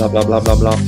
blah, blah, blah, blah, blah.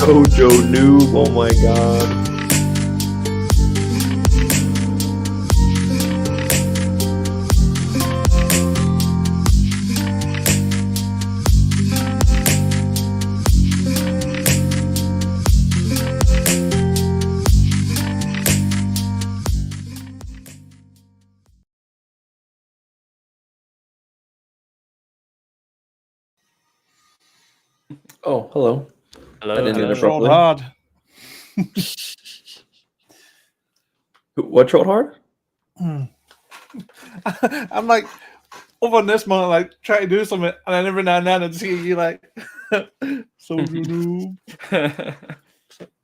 Jojo noob, oh my god. Oh, hello. Hello. I didn't do hello. that Trolled properly. hard. What trolled hard? I'm like over on this moment, like trying to do something, and then every now and then I just hear you like, "Soju noob."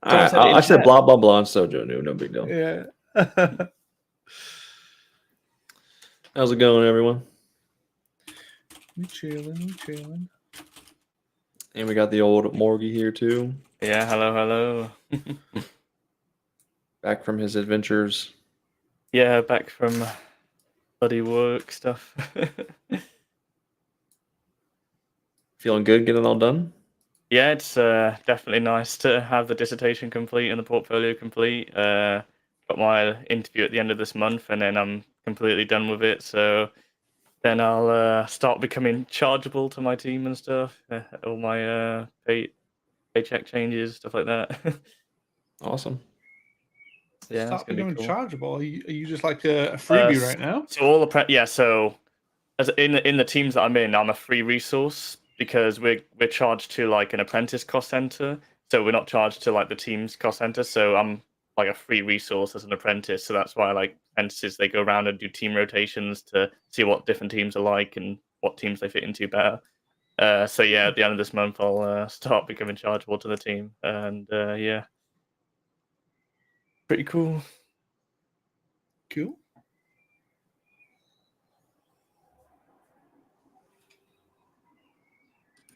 Someone said it in I said chat. blah blah blah and Sojo noob, no big deal. Yeah. How's it going, everyone? We chilling. And we got the old Morgie here too, Yeah, hello. back from his adventures. Yeah, back from bloody work stuff. Feeling good, getting it all done. Yeah, it's definitely nice to have the dissertation complete and the portfolio complete. Got my interview at the end of this month, and then I'm completely done with it. So then I'll start becoming chargeable to my team and stuff. All my paycheck changes, stuff like that. Awesome. Yeah, it's Start gonna be becoming cool. chargeable. Are you just like a freebie right now? So all the yeah, so as in the teams that I'm in, I'm a free resource because we're charged to like an apprentice cost center. So we're not charged to like the team's cost center. So I'm like a free resource as an apprentice. So that's why like apprentices they go around and do team rotations to see what different teams are like and what teams they fit into better. So yeah, at the end of this month, I'll start becoming chargeable to the team, and yeah, pretty cool. Cool.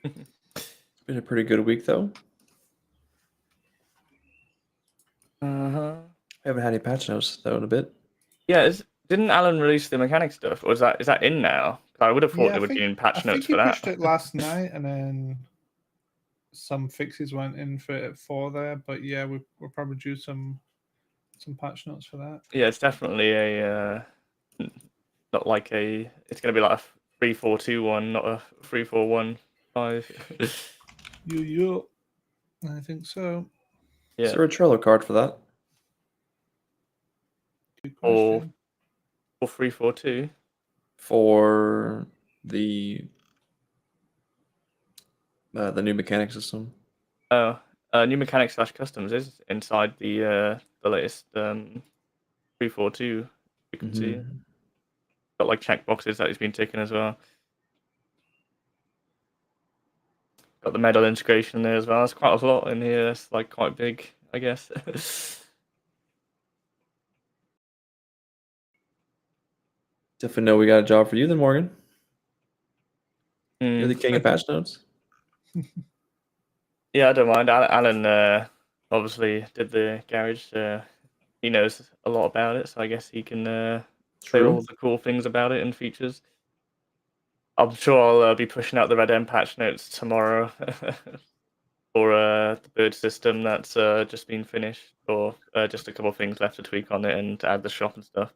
It's been a pretty good week though. Uh-huh. I haven't had any patch notes though in a bit. Yeah, didn't Alan release the mechanic stuff, or is that in now? I would have thought there would be in patch I notes think he for pushed that. it last night, and then some fixes went in for there. But yeah, we're probably due some patch notes for that. Yeah, it's definitely a not like a. It's gonna be like a 3-4-2 one, not a 3-4-1-5. You. I think so. Is Yeah, there a Trello card for that? Good or question. 3-4-2. For the new mechanic system. Oh, new mechanic / customs is inside the latest 3-4-2. You can see it. Got like checkboxes that he's been ticking as well. Got the medal integration there as well. There's quite a lot in here. It's like quite big, I guess. Definitely know we got a job for you then, Morgan. You're the Mm. king of patch notes. Yeah, I don't mind. Alan obviously did the garage. He knows a lot about it, so I guess he can say all True. the cool things about it and features. I'm sure I'll be pushing out the Red M patch notes tomorrow for the bird system that's just been finished, or just a couple of things left to tweak on it and to add the shop and stuff.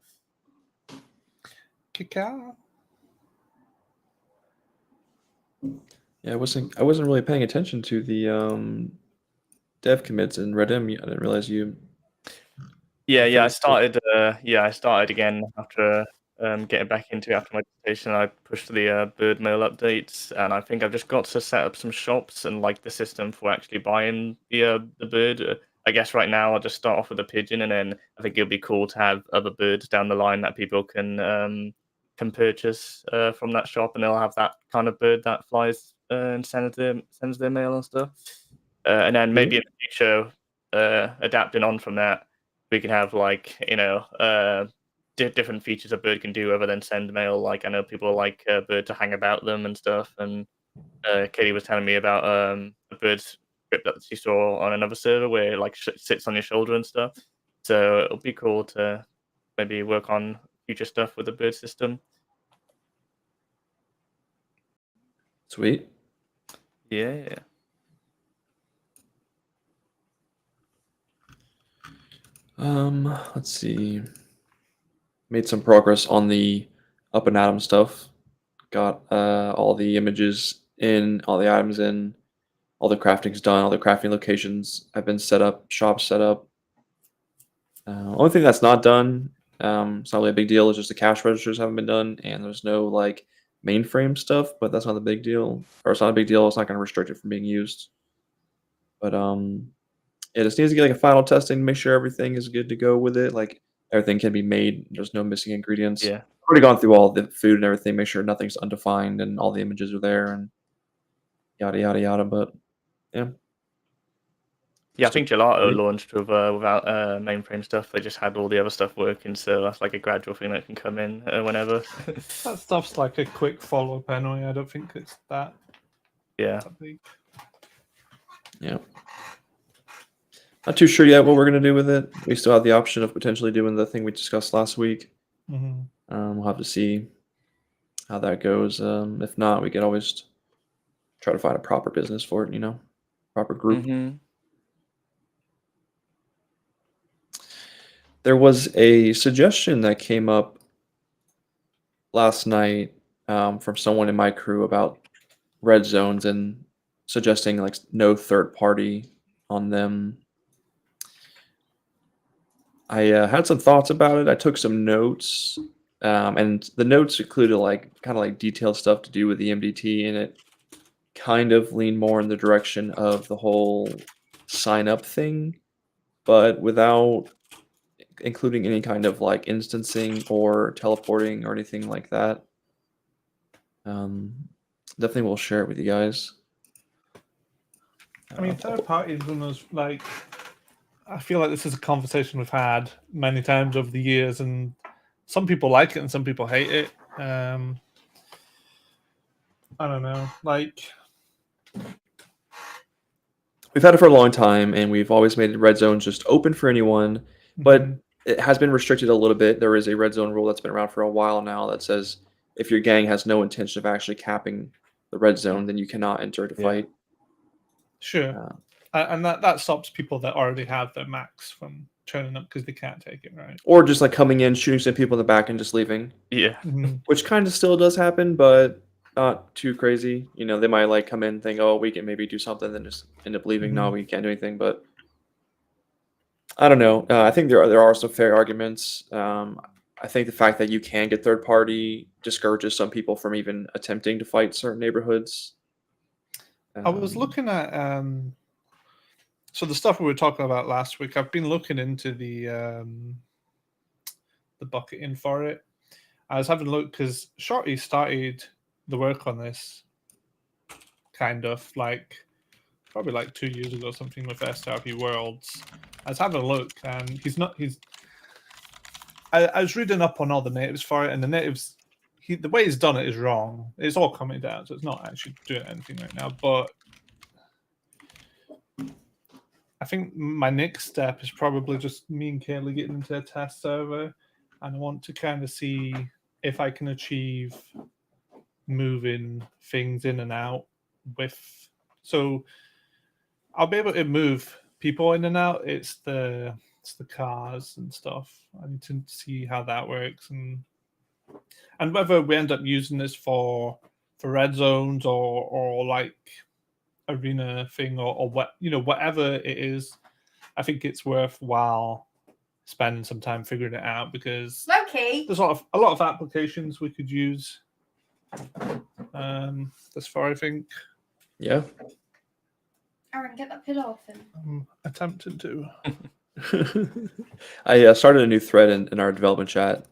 Kika. Yeah, I wasn't really paying attention to the dev commits in Red M. I didn't realize you. Yeah, I finished it. started. I started again after getting back into it after my dissertation. I pushed the bird mail updates, and I think I've just got to set up some shops and like the system for actually buying the bird. I guess right now I'll just start off with a pigeon, and then I think it'll be cool to have other birds down the line that people can purchase from that shop, and they'll have that kind of bird that flies and sends their mail and stuff. And then maybe in the future, adapting on from that, we can have like different features a bird can do other than send mail. Like I know people like a bird to hang about them and stuff. And Katie was telling me about a bird script that she saw on another server where it like sits on your shoulder and stuff. So it'll be cool to maybe work on future stuff with the bird system. Sweet. Yeah. Let's see. Made some progress on the up and atom stuff. Got all the images in, all the items in, all the crafting's done, all the crafting locations have been set up, shops set up. Only thing that's not done, it's not really a big deal, is just the cash registers haven't been done, and there's no like mainframe stuff, but that's not a big deal. Or it's not a big deal, it's not gonna restrict it from being used. But it just needs to get like a final testing to make sure everything is good to go with it. Like everything can be made, there's no missing ingredients. Yeah. I've already gone through all the food and everything, make sure nothing's undefined and all the images are there and yada yada yada. But yeah. Yeah, I Just a think Gelato party. launched with without mainframe stuff. They just had all the other stuff working, so that's like a gradual thing that can come in whenever. That stuff's like a quick follow up anyway. I don't think it's that Yeah. big. Yeah. Not too sure yet what we're gonna do with it. We still have the option of potentially doing the thing we discussed last week. Mm-hmm. We'll have to see how that goes. If not, we could always try to find a proper business for it. Proper group. Mm-hmm. There was a suggestion that came up last night from someone in my crew about red zones and suggesting like no third party on them. I had some thoughts about it. I took some notes, and the notes included like kind of like detailed stuff to do with the MDT, and it kind of leaned more in the direction of the whole sign up thing, but without including any kind of like instancing or teleporting or anything like that. Um, Definitely will share it with you guys. I mean, third party is one of those, like, I feel like this is a conversation we've had many times over the years, and some people like it and some people hate it. I don't know. Like, We've had it for a long time, and we've always made red zones just open for anyone, but mhm. it has been restricted a little bit. There is a red zone rule that's been around for a while now that says if your gang has no intention of actually capping the red zone, then you cannot enter to Yeah. fight. Sure. Uh, And that stops people that already have their max from turning up because they can't take it, right? or just like coming in, shooting some people in the back, and just leaving, Yeah. Mhm. which kind of still does happen, but not too crazy. They might like come in, think, "Oh, we can maybe do something," then just end up leaving. No, Mhm. we can't do anything. But I don't know. I think there are some fair arguments. I think the fact that you can get third party discourages some people from even attempting to fight certain neighborhoods. I was looking at so the stuff we were talking about last week. I've been looking into the bucketing for it. I was having a look because Shorty started the work on this kind of like probably like 2 years ago, something with STRP Worlds. I was having a look, and I was reading up on all the natives for it, and the natives, the way he's done it is wrong. It's all coming down, so it's not actually doing anything right now. But I think my next step is probably just me and Kaylee getting into a test server, and I want to kind of see if I can achieve moving things in and out with. So I'll be able to move people in and out. It's the cars and stuff. I need to see how that works, and whether we end up using this for red zones or like arena thing or what whatever it is. I think it's worthwhile spending some time figuring it out because Loki. there's a lot of applications we could use. As far I think Yeah. Aaron, get that pillow off him. I'm attempting to. I started a new thread in our development chat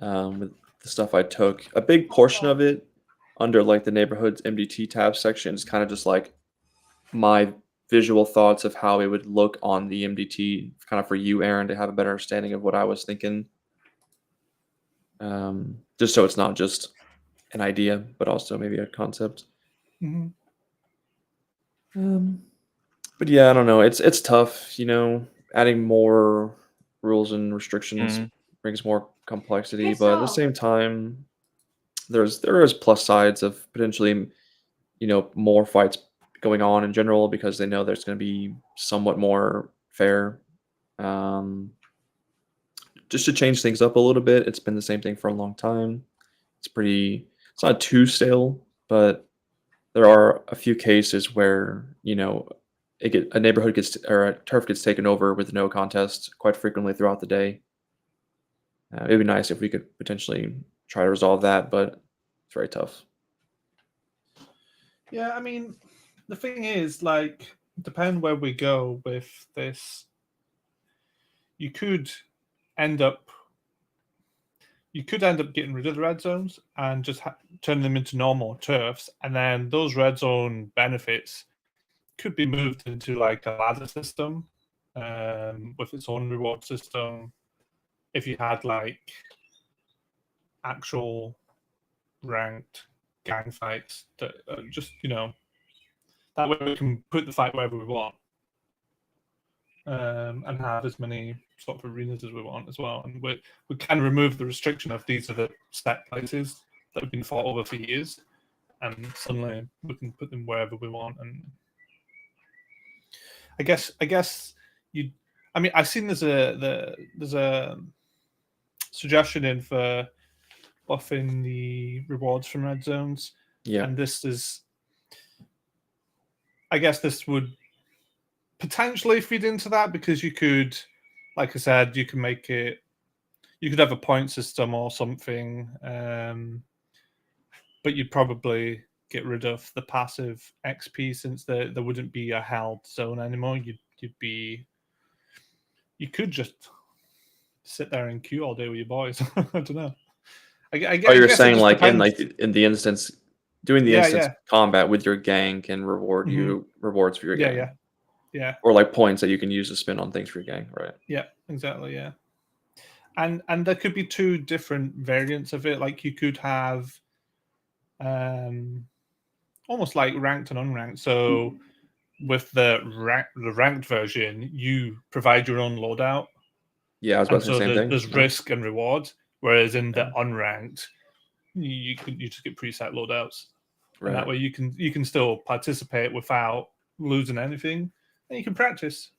with the stuff I took. A big portion of it under like the neighborhoods MDT tab section is kind of just like my visual thoughts of how it would look on the MDT, kind of for you, Aaron, to have a better understanding of what I was thinking. Just so it's not just an idea, but also maybe a concept. Mm-hmm. But yeah, I don't know. It's tough, adding more rules and restrictions brings more complexity, Piss but at the off. same time, there is plus sides of potentially, more fights going on in general because they know there's going to be somewhat more fair. Just to change things up a little bit, it's been the same thing for a long time. It's not too stale, but there are a few cases where, a neighborhood gets or a turf gets taken over with no contest quite frequently throughout the day. It'd be nice if we could potentially try to resolve that, but it's very tough. Yeah, I mean, the thing is, like, depending where we go with this, you could end up getting rid of the red zones and just turn them into normal turfs, and then those red zone benefits could be moved into like a ladder system with its own reward system. If you had like actual ranked gang fights that just that way we can put the fight wherever we want and have as many sort of arenas as we want as well. And we can remove the restriction of these are the set places that have been fought over for years, and suddenly we can put them wherever we want. And I guess you. I mean, I've seen there's a suggestion in for buffing the rewards from red zones. Yeah. And this is, I guess this would potentially feed into that, because you could, like I said, you can make it, you could have a point system or something, but you'd probably get rid of the passive XP, since there wouldn't be a held zone anymore. You could just sit there and queue all day with your boys. I don't know. You're saying like depends. in the instance, doing the Yeah, instance yeah. combat with your gang can reward you rewards for your gang. Yeah. Or like points that you can use to spend on things for your gang, right? Yeah, exactly. Yeah, and there could be two different variants of it. Like you could have, almost like ranked and unranked. So with the ranked version, you provide your own loadout. Yeah, I was about to say the same thing. There's risk and reward, whereas in the unranked, you just get preset loadouts, Right. and that way you can still participate without losing anything, and you can practice.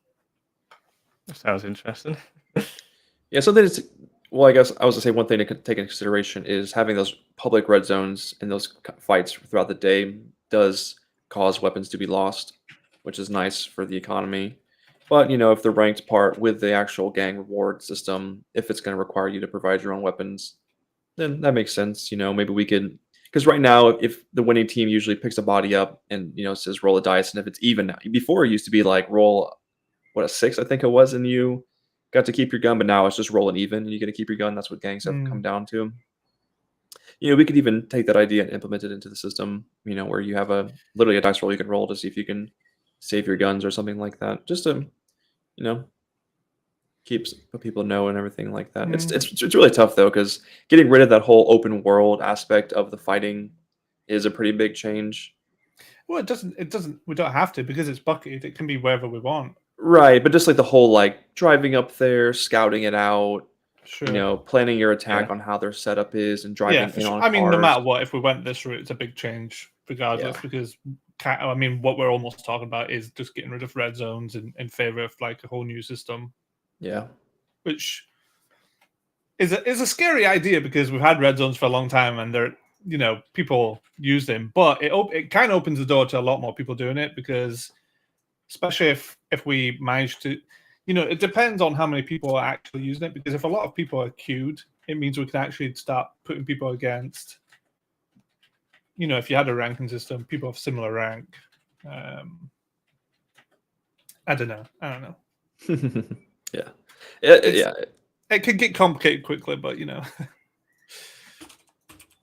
That sounds interesting. Yeah, something that's, well, I guess I was to say one thing to take into consideration is having those public red zones in those fights throughout the day does cause weapons to be lost, which is nice for the economy. But, if the ranked part with the actual gang reward system, if it's going to require you to provide your own weapons, then that makes sense. Maybe we could, because right now, if the winning team usually picks a body up and, says roll a dice, and if it's even now, before it used to be like roll, a 6, I think it was, and you got to keep your gun, but now it's just rolling even, and you get to keep your gun. That's what gangs have come down to. We could even take that idea and implement it into the system, where you have literally a dice roll you can roll to see if you can save your guns or something like that, just to, keeps people know and everything like that. It's really tough though, because getting rid of that whole open world aspect of the fighting is a pretty big change. Well, it doesn't. We don't have to, because it's bucketed. It can be wherever we want. Right, but just like the whole like driving up there, scouting it out, Sure. planning your attack on how their setup is, and driving in on I mean, no cars. matter what, if we went this route, it's a big change regardless, because what we're almost talking about is just getting rid of red zones in favor of like a whole new system. Yeah, which is a scary idea, because we've had red zones for a long time, and they're people use them, but it kind of opens the door to a lot more people doing it, because especially if we manage to, it depends on how many people are actually using it, because if a lot of people are queued, it means we can actually start putting people against, if you had a ranking system, people of similar rank. I don't know. Yeah. It could get complicated quickly, but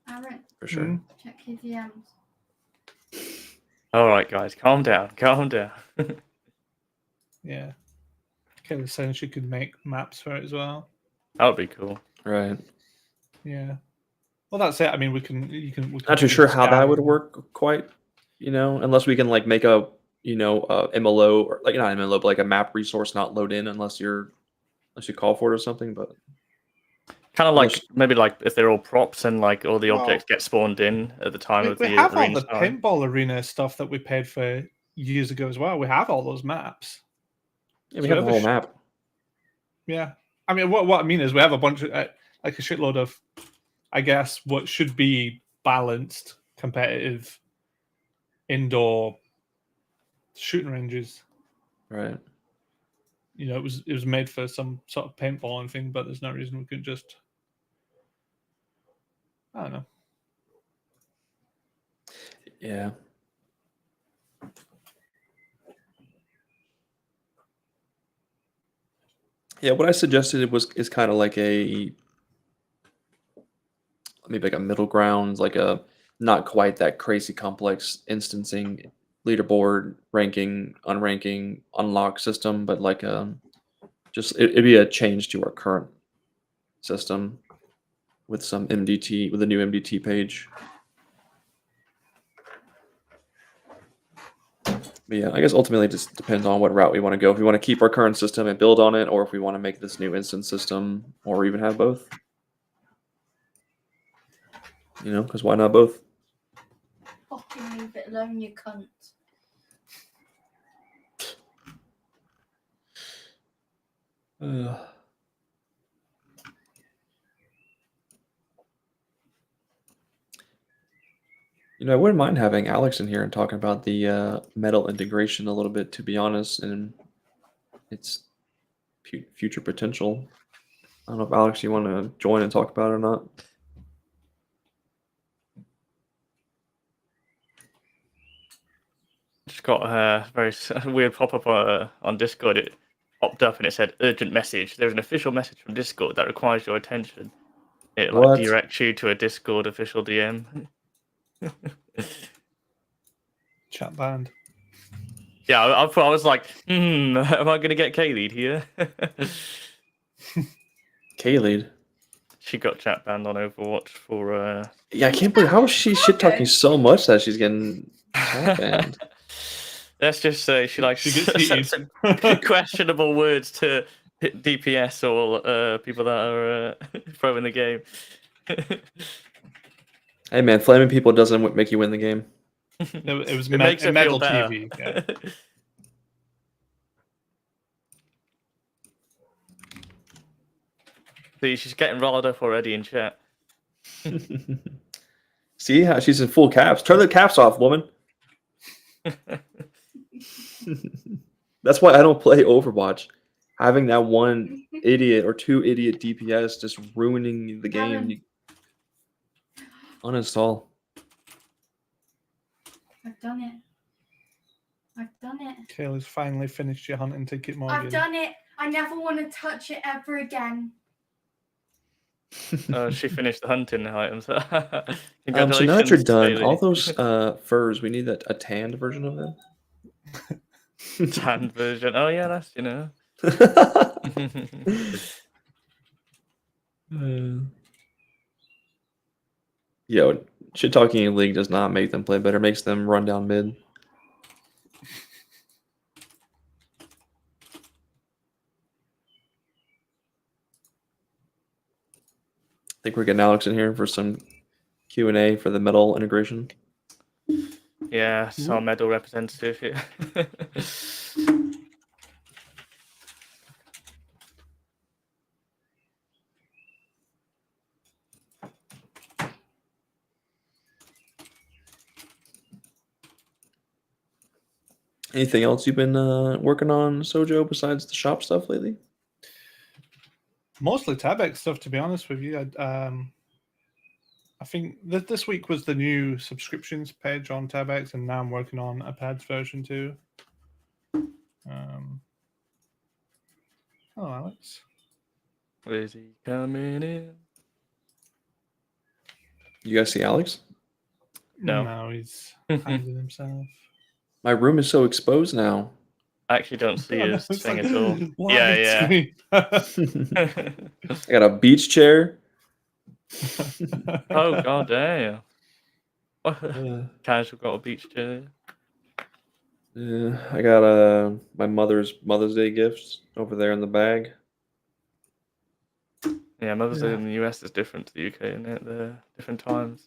Aaron, For sure. check your DMs. All right, guys, calm down. Yeah. Kelly saying she could make maps for it as well. That would be cool. Right. Yeah. Well, that's it. I mean, we can. Not too sure how that would work quite, unless we can like make a, MLO, or like not MLO, but like a map resource not load in unless you call for it or something. But kind of like maybe like if they're all props and like all the objects get spawned in at the time of the we have all arena the pinball arena stuff that we paid for years ago as well. We have all those maps. Yeah, we have the whole map. Yeah, I mean, what I mean is we have a bunch of like a shitload of, I guess, what should be balanced competitive indoor shooting ranges. Right. It was made for some sort of paintballing thing, but there's no reason we couldn't just, I don't know. Yeah. Yeah, what I suggested is kind of like maybe like a middle ground, like a not quite that crazy complex instancing leaderboard ranking, unranking, unlock system, but like it'd be a change to our current system with some MDT with a new MDT page. But yeah, I guess ultimately it just depends on what route we want to go. If we want to keep our current system and build on it, or if we want to make this new instance system, or even have both. You know, because why not both? Fucking leave it alone, you cunt. You know, I wouldn't mind having Alex in here and talking about the metal integration a little bit, to be honest, and its future potential. I don't know if Alex, you want to join and talk about it or not. Just got a very weird pop-up on Discord. It popped up and it said urgent message. There's an official message from Discord that requires your attention. It like What? directs you to a Discord official DM. Chat banned. Yeah, I was like, am I going to get K-Lead here? K-Lead. She got chat banned on Overwatch for... Yeah, I can't believe how is she shit talking so much that she's getting chat banned. Let's just say she likes She gets heated. some questionable words to DPS or people that are throwing the game. Hey man, flaming people doesn't make you win the game. It was Makes it Metal feel better. TV. Yeah. See, she's getting riled up already in chat. See how she's in full caps. Turn the caps off, woman. That's why I don't play Overwatch. Having that one idiot or two idiot DPS just ruining the game. Aaron. You uninstall. I've done it. I've done it. Kayla's finally finished your hunting ticket, Morgan. I've done it. I never want to touch it ever again. She finished the hunting items. So Congratulations, now that you're done, Bailey. all those furs, we need a tanned version of them. Tanned version. Oh yeah, that's Yo, shit talking in League does not make them play better, makes them run down mid. I think we're getting Alex in here for some Q&A for the metal integration. Yeah, it's our medal representative here. Anything else you've been working on, Sojo, besides the shop stuff lately? Mostly Tabex stuff, to be honest with you. I think this week was the new subscriptions page on Tabex, and now I'm working on a pads version too. Oh, Alex. Is he coming in? You guys see Alex? No. He's hiding himself. My room is so exposed now. I actually don't see his It's thing like, at all. "Why Yeah, me?" I got a beach chair. Oh god damn. Casual got a beach chair. Yeah, I got my Mother's Day gifts over there in the bag. Yeah, Mother's Day in the US is different to the UK, isn't it? They're different times.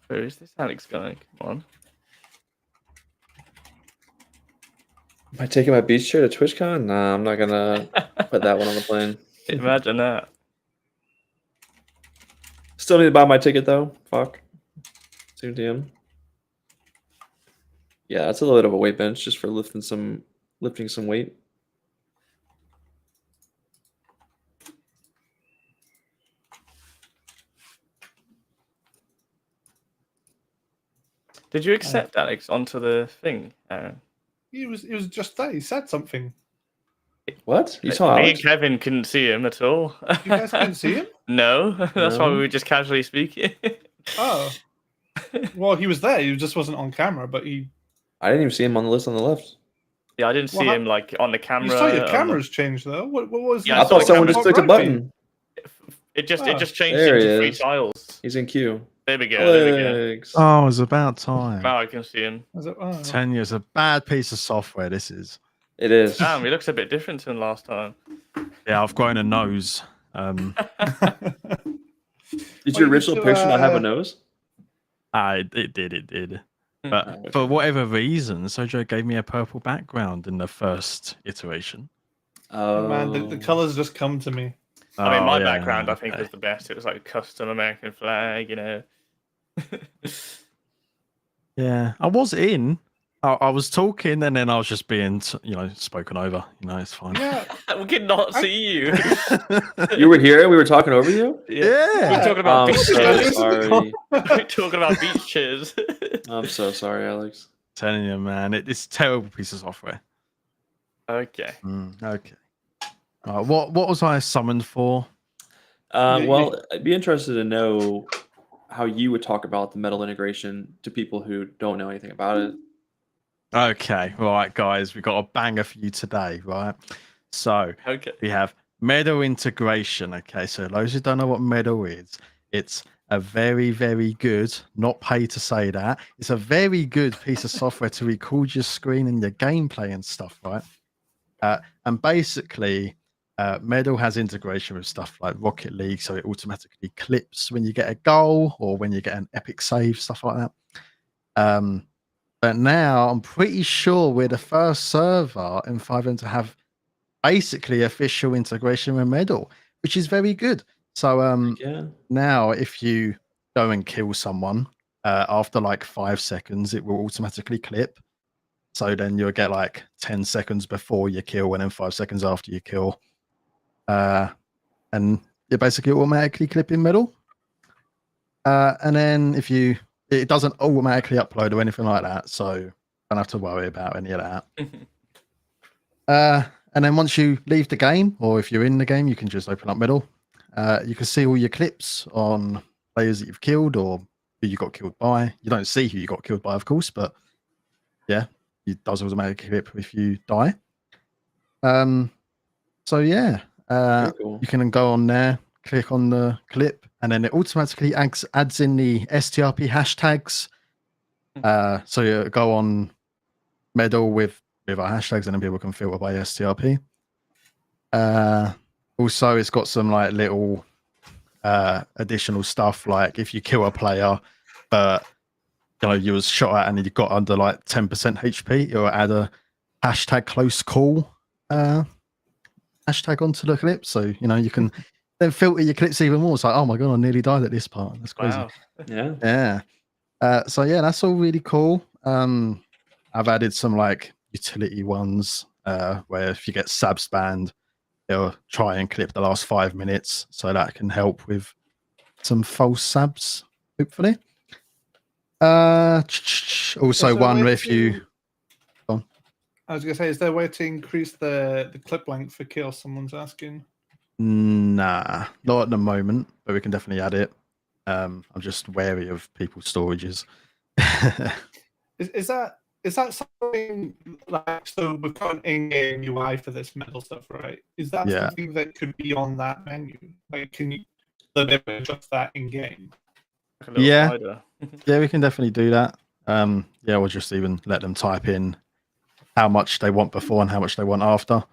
Where is this Alex guy? Come on. Am I taking my beach chair to TwitchCon? Nah, I'm not gonna put that one on the plane. Imagine that. Still need to buy my ticket though. Fuck. 2 DM. Yeah, that's a little bit of a weight bench just for lifting some weight. Did you accept Alex onto the thing? He was just there. He said something. What? You saw Me Alex? and Kevin couldn't see him at all. You guys couldn't see him? No, that's why No? we were just casually speaking. Oh. Well, he was there. He just wasn't on camera, but he. I didn't even see him on the list on the left. Yeah, I didn't see Well, him like on the camera. You saw your on the- cameras change though. What was? Yeah, I I saw thought the someone camera. just clicked a button. It just Oh. changed There he into 3 is. tiles. He's in queue. There we go. There we go. Alex. Oh, it's about time. Now I can see him. Oh. Tenure's a bad piece of software. This is. It is. Damn, he looks a bit different than last time. Yeah, I've grown a nose. Did Well, your you original need to, picture not have a nose? It did. Hmm. But okay. for whatever reason, Sojo gave me a purple background in the first iteration. Oh, Man, the colors just come to me. I mean, my Oh, yeah, background, I think, okay. was the best. It was like custom American flag, you know. Yeah, I was in. I was talking, and then I was just being, spoken over. It's fine. Yeah. We could not see you. you were here. We were talking over you. Yeah. We're talking about I'm beach so chairs. sorry. We're talking about beach chairs. I'm so sorry, Alex. Telling you, man, it's a terrible piece of software. Okay. Okay. What was I summoned for? Well, I'd be interested to know how you would talk about the metal integration to people who don't know anything about it. Okay, right, guys, we got a banger for you today, right? So Okay. we have metal integration. Okay, so those who don't know what metal is, it's a very, very good, not paid to say that, it's a very good piece of software to record your screen and your gameplay and stuff, right? And basically, Medal has integration with stuff like Rocket League, so it automatically clips when you get a goal or when you get an epic save, stuff like that. But now I'm pretty sure we're the first server in 5M to have basically official integration with Medal, which is very good. So Yeah. now if you go and kill someone, after like 5 seconds, it will automatically clip. So then you'll get like 10 seconds before you kill and then 5 seconds after you kill. And you basically automatically clip in Medal. And then it doesn't automatically upload or anything like that, so don't have to worry about any of that. And then once you leave the game, or if you're in the game, you can just open up Medal. You can see all your clips on players that you've killed or who you got killed by. You don't see who you got killed by, of course, but yeah, it does automatically clip if you die. So yeah, Very cool. you can go on there, click on the clip, and then it automatically adds in the STRP hashtags. So you go on Medal with our hashtags, and then people can filter by STRP. Also, it's got some like little additional stuff, like if you kill a player, but you was shot at and you got under like 10% HP, it'll add a hashtag close call hashtag onto the clip, so you can then filter your clips even more. It's like, oh my god, I nearly died at this part. That's crazy. Wow. Yeah. So yeah, that's all really cool. I've added some like utility ones where if you get sabs banned, they'll try and clip the last 5 minutes, so that can help with some false sabs, hopefully. Also one where if you I was gonna say, is there a way to increase the clip length for kill? Someone's asking. Nah, not at the moment, but we can definitely add it. I'm just wary of people's storages. Is that something like, so we've got an in-game UI for this metal stuff, right? Is that Yeah. something that could be on that menu? Like, can you adjust that in game? Like a little Yeah. slider. Yeah, we can definitely do that. Yeah, we'll just even let them type in how much they want before and how much they want after.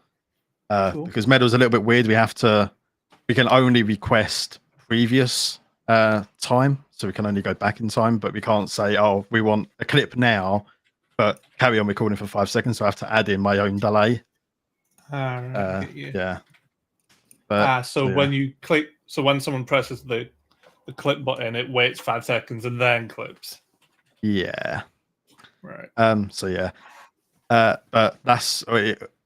Cool. Because Medal's a little bit weird. We can only request previous time, so we can only go back in time, but we can't say, oh, we want a clip now, but carry on recording for 5 seconds, so I have to add in my own delay. Right, I get you. Yeah. But, So yeah. when you click, so when someone presses the clip button, it waits 5 seconds and then clips. Yeah. Right. So yeah. But that's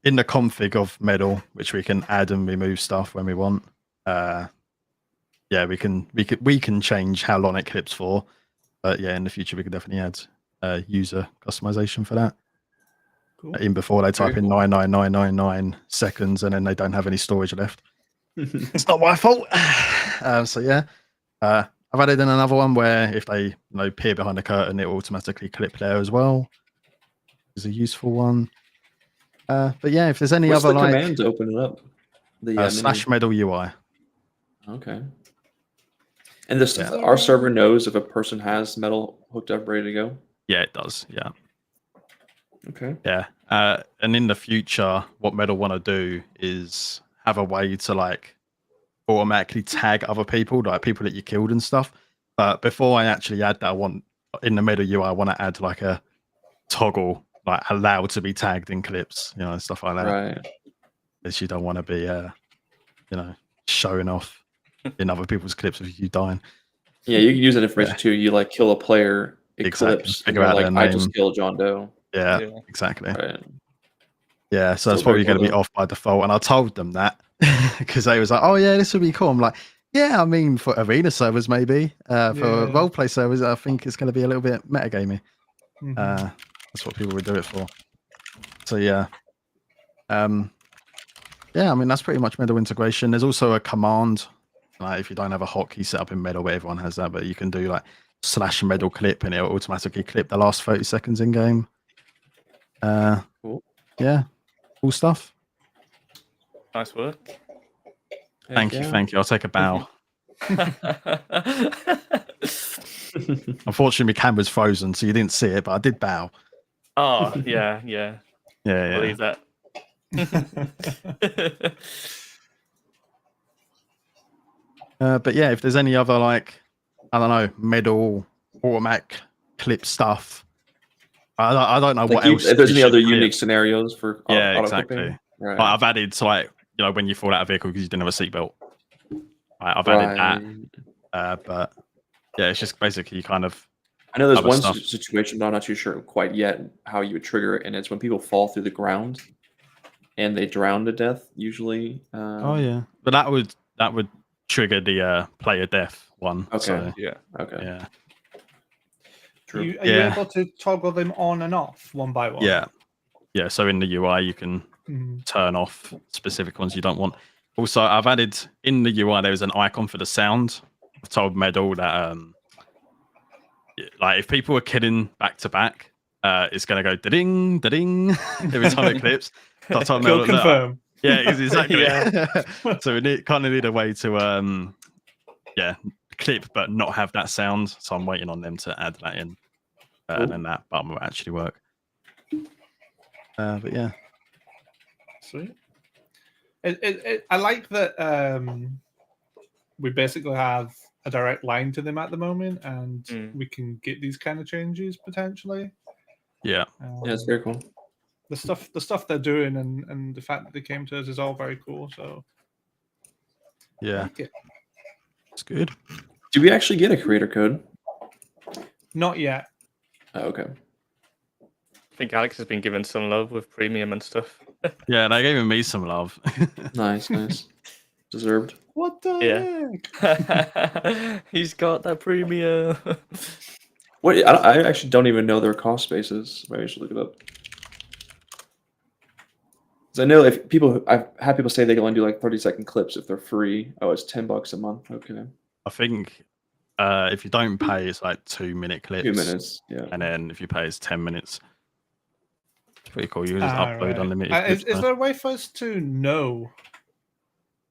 in the config of Medal, which we can add and remove stuff when we want. Yeah, we can change how long it clips for. But yeah, in the future we can definitely add user customization for that. Cool. In before they type Very in cool. 99999 seconds and then they don't have any storage left. It's not my fault. So yeah, I've added in another one where if they peer behind the curtain, it will automatically clip there as well. Is a useful one. But yeah, if there's any What's other the like command to open it up? The menu? slash medal UI. Okay. And this Yeah. our server knows if a person has metal hooked up, ready to go. Yeah, it does. Yeah. Okay. Yeah. And in the future, what Medal want to do is have a way to like automatically tag other people, like people that you killed and stuff. But before I actually add that, I want in the Medal UI, I want to add like a toggle, like allowed to be tagged in clips, and stuff like that. Right. Because you don't want to be, showing off in other people's clips of you dying. Yeah, you can use that information too. You like kill a player, it Exactly. clips, and Figure you're out like, their I just name. killed John Doe. Yeah, Yeah. exactly. Right. Yeah, so that's Still probably very going to cool, be though. off by default. And I told them that because they was like, "Oh yeah, this would be cool." I'm like, "Yeah, I mean, for arena servers, maybe. For Yeah. roleplay servers, I think it's going to be a little bit metagamey. Mhm. That's what people would do it for." So yeah, yeah. I mean, that's pretty much Medal integration. There's also a command, like if you don't have a hotkey set up in Medal, but everyone has that. But you can do like /Medal clip, and it'll automatically clip the last 30 seconds in game. Cool. Yeah, cool stuff. Nice work. Thank you. I'll take a bow. Unfortunately, my camera's frozen, so you didn't see it, but I did bow. Oh, yeah. Yeah. Believe that. But yeah, if there's any other like, I don't know, Medal automatic clip stuff, I don't know Like what else. if there's you any should other clip. unique scenarios for Yeah, auto exactly. clipping. Right. Like, I've added to like when you fall out of a vehicle because you didn't have a seatbelt. I've added that. But yeah, it's just basically kind of. I know there's other one stuff. situation, but I'm not too sure quite yet how you would trigger it, and it's when people fall through the ground and they drown to death. Usually. Oh yeah, but that would trigger the player death one. Okay. So, Yeah. Okay. yeah. True. Are you able to toggle them on and off one by one? Yeah. So in the UI, you can turn off specific ones you don't want. Also, I've added in the UI there's an icon for the sound. I've told Medal that like if people are killing back to back, it's gonna go da-ding, da-ding every time it clips. So I told Kill Medal, confirm. yeah, exactly. Yeah. So we kind of need a way to clip but not have that sound. So I'm waiting on them to add that in, and then that button will actually work. But yeah, Sweet. I like that we basically have a direct line to them at the moment, and we can get these kind of changes potentially. yeah. Yeah, it's very cool. The stuff they're doing and the fact that they came to us is all very cool. So I Yeah, like it. it's good. Do we actually get a creator code? Not yet. Oh, okay. I think Alex has been given some love with premium and stuff. Yeah, they gave me some love. Nice. Deserved. What the heck? He's got that premium. What? I actually don't even know their cost bases. Maybe I should look it up. Because I know if people, I've had people say they can only do like 30-second clips if they're free. Oh, it's $10 a month. Okay. I think if you don't pay, it's like 2-minute clips. 2 minutes. Yeah. And then if you pay, it's 10 minutes. It's pretty cool. You can just upload Right. unlimited Is clips. there a way for us to know?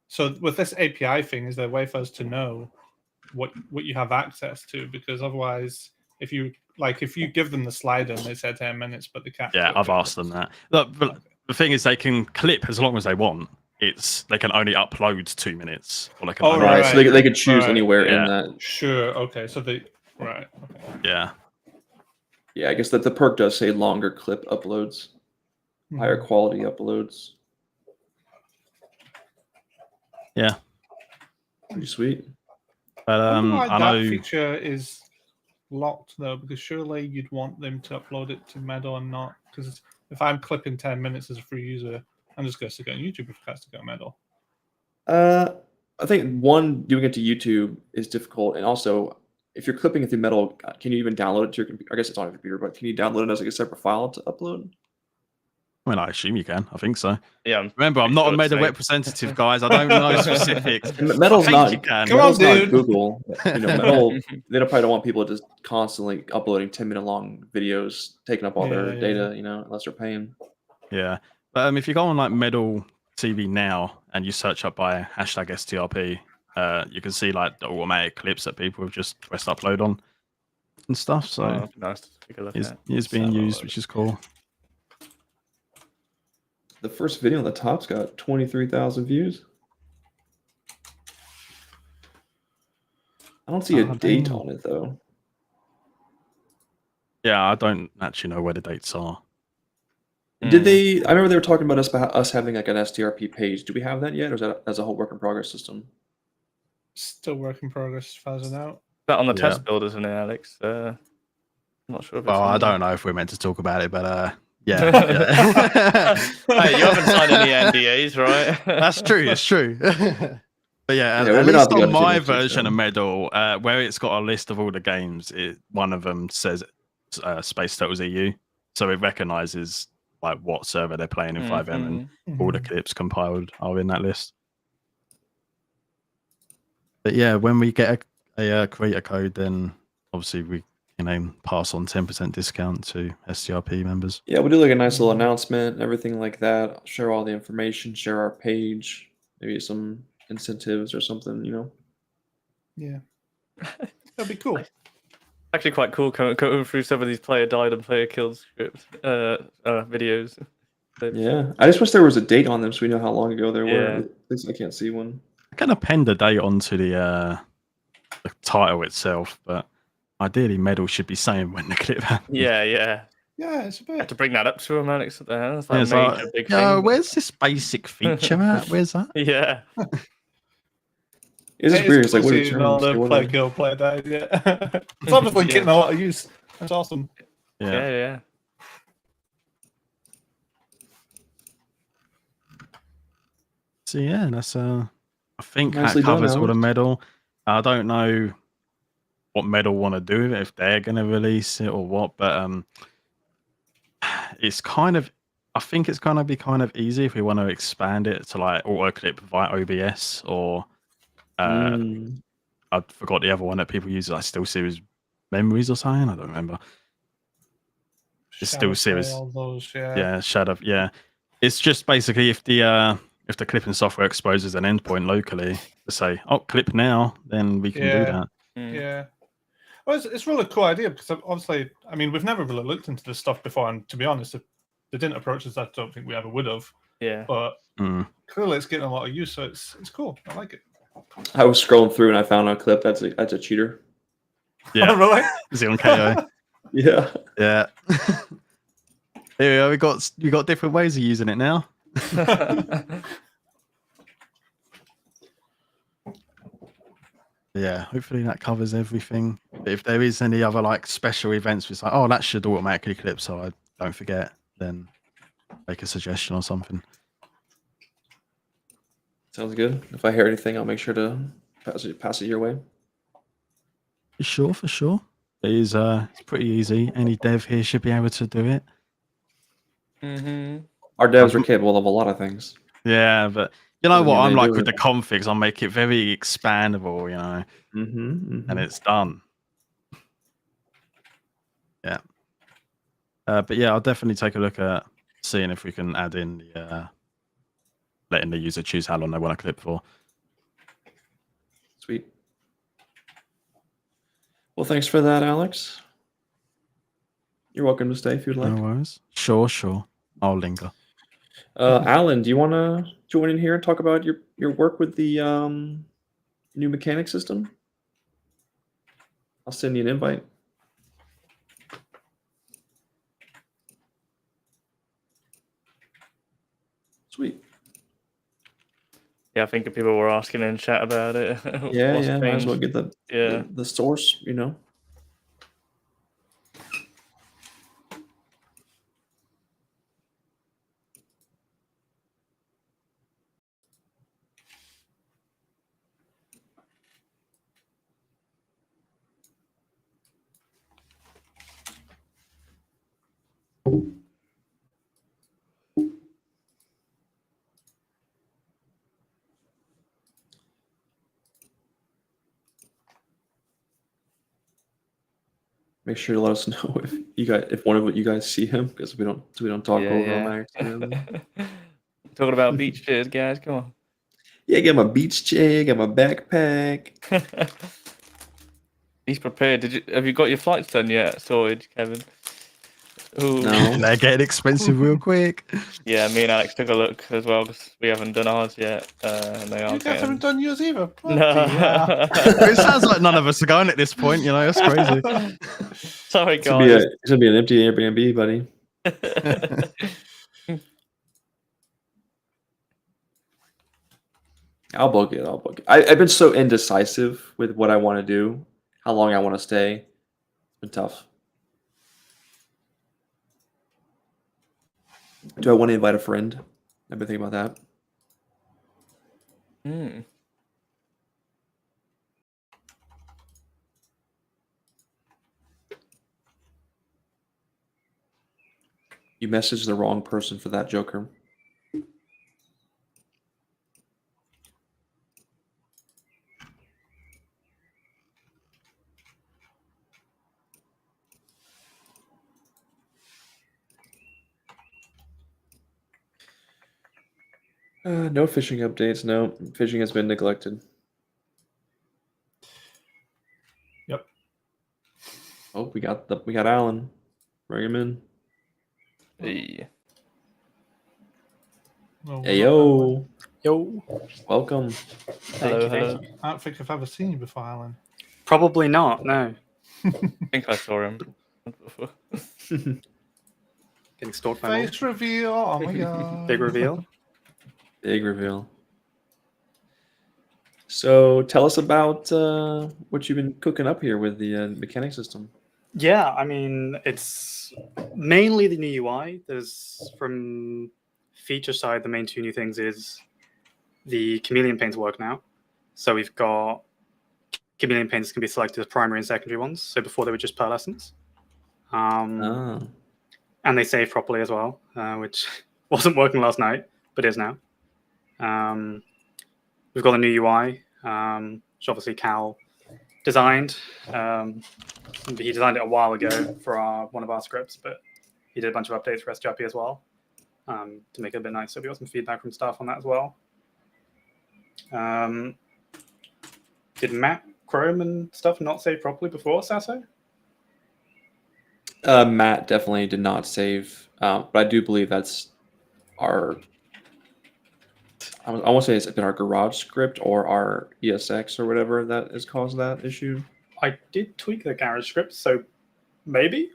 So with this API thing, is there a way for us to know what you have access to? Because otherwise, if you give them the slider and they say 10 minutes, but they can't. Yeah, clip I've it, asked them that. Look, but the thing is, they can clip as long as they want. They can only upload 2 minutes, or they can. Oh, only Right. So they could choose Right. anywhere in Yeah. that. Sure. Okay. So they. Right. Okay. Yeah. Yeah, I guess that the perk does say longer clip uploads, higher quality uploads. Yeah. Pretty sweet. But I wonder why I that know. feature is locked though, because surely you'd want them to upload it to Medal and not. Because if I'm clipping 10 minutes as a free user, I'm just going to stick it on YouTube if it has to go Medal. I think doing it to YouTube is difficult, and also if you're clipping it through Metal, can you even download it to your computer? I guess it's on your computer, but can you download it as like a separate file to upload? I mean, I assume you can. I think so. Yeah. Remember, I'm pretty not sure a it's Meta safe. representative, guys. I don't know specifics. And Metal's I think not. you can. Come on, Metal's not dude. Google. You know, Metal. They probably don't want people just constantly uploading 10-minute long videos, taking up all their Yeah, data. You know, unless they're paying. Yeah, but if you go on like Medal TV now and you search up by hashtag STRP, you can see like the automatic clips that people have just pressed upload on and stuff. So Oh, nice to take a look it's, at. it's being have a used, look. which is cool. The first video on the top's got 23,000 views. I don't see a Oh, date damn. on it though. Yeah, I don't actually know where the dates are. Did they? I remember they were talking about us having like an STRP page. Do we have that yet, or is that as a whole work in progress system? Still work in progress as far as I know. That on the Yeah. test build, isn't it, Alex? I'm not sure if it's Well, I on there. don't know if we're meant to talk about it, but yeah. yeah. Hey, you haven't signed any NDAs, right? That's true. It's true. But yeah, Yeah, we at may not have least to go on into too my much detail. version of Medal, where it's got a list of all the games, one of them says Space Turtles EU, so it recognizes like what server they're playing in 5M, and all the clips compiled are in that list. But yeah, when we get a creator code, then obviously we pass on 10% discount to STRP members. Yeah, we'll do like a nice little announcement, everything like that. Share all the information, share our page, maybe some incentives or something, you know. Yeah, that'd be cool. Actually, quite cool going through some of these player died and player killed scripts, videos. Yeah, I just wish there was a date on them so we know how long ago they were. Yeah. At least I can't see one. I can append a date onto the title itself, but ideally, Medal should be saying when the clip happens. Yeah, yeah. Yeah, it's a I have bit. to bring that up to him, Alex. That's Yeah, like it's a like, major big yo, thing. where's this basic feature at? Where's that? Yeah. It's just weird. It's like, what are seeing all terms? the What play are- kill play die. Yeah, it's obviously getting a lot of use. That's awesome. Yeah, yeah. So yeah, that's I think Nicely that done, covers all the Alex. Medal. I don't know what Medal want to do with it, if they're going to release it or what, but it's kind of, I think it's going to be kind of easy if we want to expand it to like auto clip via OBS or I forgot the other one that people use, like Still Series Memories or something. I don't remember. It's Shadow Still Series. Play, all those, yeah. Yeah, Shadow. Yeah, it's just basically if the clipping software exposes an endpoint locally to say, "Oh, clip now," then we can do that. Yeah. Well, it's a really cool idea because obviously, I mean, we've never really looked into this stuff before, and to be honest, if they didn't approach us, I don't think we ever would have. Yeah. But clearly, it's getting a lot of use, so it's cool. I like it. I was scrolling through and I found a clip that's a cheater. Yeah, Oh, really? is it on KO? Yeah. Yeah. Here we go. We got different ways of using it now. Yeah, hopefully that covers everything. But if there is any other like special events, it's like, oh, that should automatically clip, so I don't forget, then make a suggestion or something. Sounds good. If I hear anything, I'll make sure to pass it your way. For sure. It is it's pretty easy. Any dev here should be able to do it. Our devs are capable of a lot of things. Yeah, but you know Doesn't what mean I'm they like do with it. the configs, I'll make it very expandable, you know, and it's done. Yeah. But yeah, I'll definitely take a look at seeing if we can add in the letting the user choose how long they want to clip for. Sweet. Well, thanks for that, Alex. You're welcome to stay if you'd like. No worries. Sure. I'll linger. Alan, do you want to join in here and talk about your work with the new mechanic system? I'll send you an invite. Sweet. Yeah, I think people were asking in chat about it. Yeah, What's yeah. Might as well changed. get Yeah. the source, you know. Make sure to let us know if one of you guys see him, because we don't talk over him accidentally. Talking about beach chairs, guys. Come Yeah, I got my beach chair, got my backpack. on. He's prepared. Have you got your flights done yet? Sorted, Kevin. Ooh. No. They're getting expensive real quick. Yeah, me and Alex took a look as well because we haven't done ours yet, and they are You guys haven't getting. done yours either. No. Bloody hell. It sounds like none of us are going at this point. You know, that's crazy. Sorry, It's gonna be guys. it's gonna be an empty Airbnb, buddy. I'll book it. I'll book it. I've been so indecisive with what I want to do, how long I want to stay. It's been tough. Do I want to invite a friend? I've been thinking about that. Hmm. You messaged the wrong person for that, Joker. No fishing updates. No, fishing has been neglected. Yep. Oh, we got Alan. Bring him in. Hey. Oh, Hey yo, Yo, welcome. Hello, thank hello. you. I don't think I've ever seen you before, Alan. Probably not. No, I think I saw him before. getting stalked by more. Face reveal. Oh my god. Big reveal. Big reveal. So tell us about what you've been cooking up here with the mechanic system. Yeah, I mean, it's mainly the new UI. There's from feature side, the main two new things is the chameleon panes work now. So we've got chameleon panes can be selected as primary and secondary ones. So before they were just pearlescence. Ah, And they save properly as well, which wasn't working last night, but is now. We've got a new UI, which obviously Cal designed. He designed it a while ago for one of our scripts, but he did a bunch of updates for STRP as well to make it a bit nicer. We got some feedback from staff on that as well. Did Matt Chrome and stuff not save properly before, Sasso? Matt definitely did not save, but I do believe that's our. I want to say it's been our garage script or our ESX or whatever that has caused that issue. I did tweak the garage script, so maybe?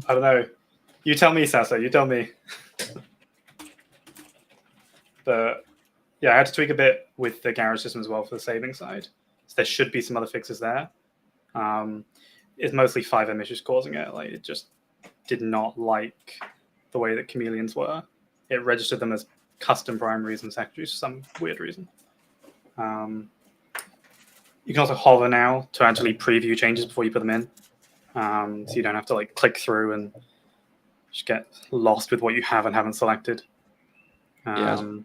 I don't know. You tell me, Sasso. You tell me. But yeah, I had to tweak a bit with the garage system as well for the saving side. So there should be some other fixes there. It's mostly 5M issues causing it. Like it just did not like the way that chameleons were. It registered them as custom primaries and secondaries for some weird reason. You can also hover now to actually preview changes before you put them in. So you don't have to like click through and just get lost with what you have and haven't selected. There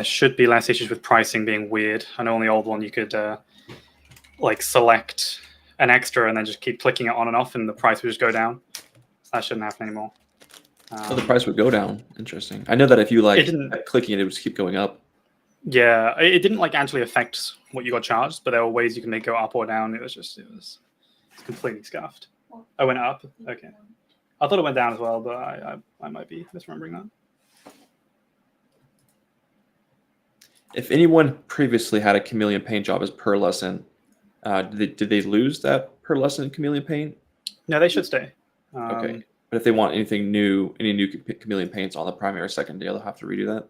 should be less issues with pricing being weird. I know on the old one you could like select an extra and then just keep clicking it on and off and the price would just go down. So that shouldn't happen anymore. So the price would go down. Interesting. I know that if you like didn't- kept clicking it, it would just keep going up. Yeah, it didn't like actually affect what you got charged, but there were ways you can make it go up or down. It was completely scuffed. I went up. Okay. I thought it went down as well, but I might be misremembering that. If anyone previously had a chameleon paint job as per lesson, did they lose that per lesson chameleon paint? No, they should stay. Okay. But if they want anything new, any new chameleon paints on the primary or secondary, they'll have to redo that.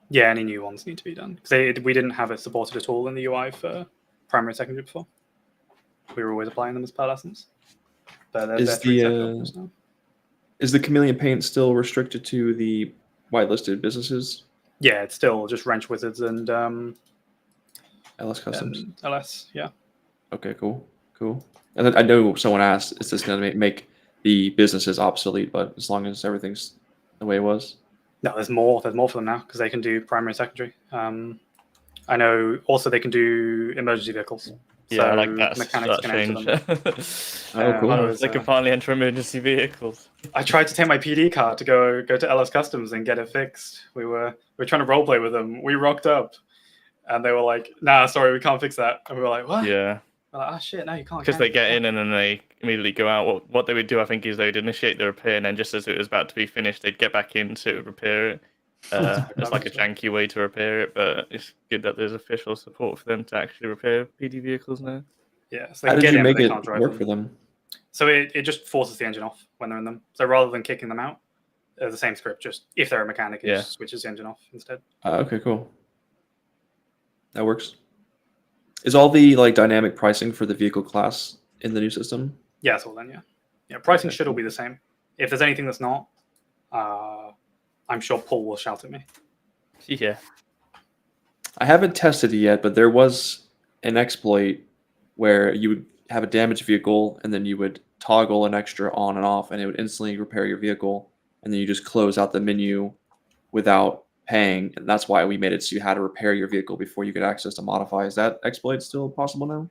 Yeah, any new ones need to be done because we didn't have it supported at all in the UI for primary and secondary before. We were always applying them as per lessons. But they're Is three separate the options now. is the chameleon paint still restricted to the whitelisted businesses? Yeah, it's still just Wrench Wizards and LS Customs. LS. Yeah. Okay, cool. And then I know someone asked, is this going to make the businesses obsolete? But as long as everything's the way it was. No, there's more. There's more for them now because they can do primary and secondary. I know also they can do emergency vehicles. Yeah, so like that mechanics can enter change. them. Oh, cool. I Oh, was, they can finally enter emergency vehicles. I tried to take my PD card to go to LS Customs and get it fixed. We were trying to roleplay with them. We rocked up, and they were like, "Nah, sorry, we can't fix that." And we were like, "What?" Yeah, We're like, "Oh shit, no, you can't." because they get in and then they immediately go out. What they would do, I think, is they'd initiate the repair, and then just as it was about to be finished, they'd get back in to repair it. It's like a janky way to repair it, but it's good that there's official support for them to actually repair PD vehicles now. Yeah, so they How can did get you in, make but they it can't drive work them. for them? So it just forces the engine off when they're in them. So rather than kicking them out, the same script, just if they're a mechanic, it just switches the engine off instead. Okay, cool. That works. Is all the like dynamic pricing for the vehicle class in the new system? Yeah, it's all then, yeah. Yeah, pricing Okay, should all cool. be the same. If there's anything that's not, I'm sure Paul will shout at me. Yeah. I haven't tested it yet, but there was an exploit where you would have a damaged vehicle and then you would toggle an extra on and off and it would instantly repair your vehicle and then you just close out the menu without paying, and that's why we made it so you had to repair your vehicle before you could access to modify. Is that exploit still possible now?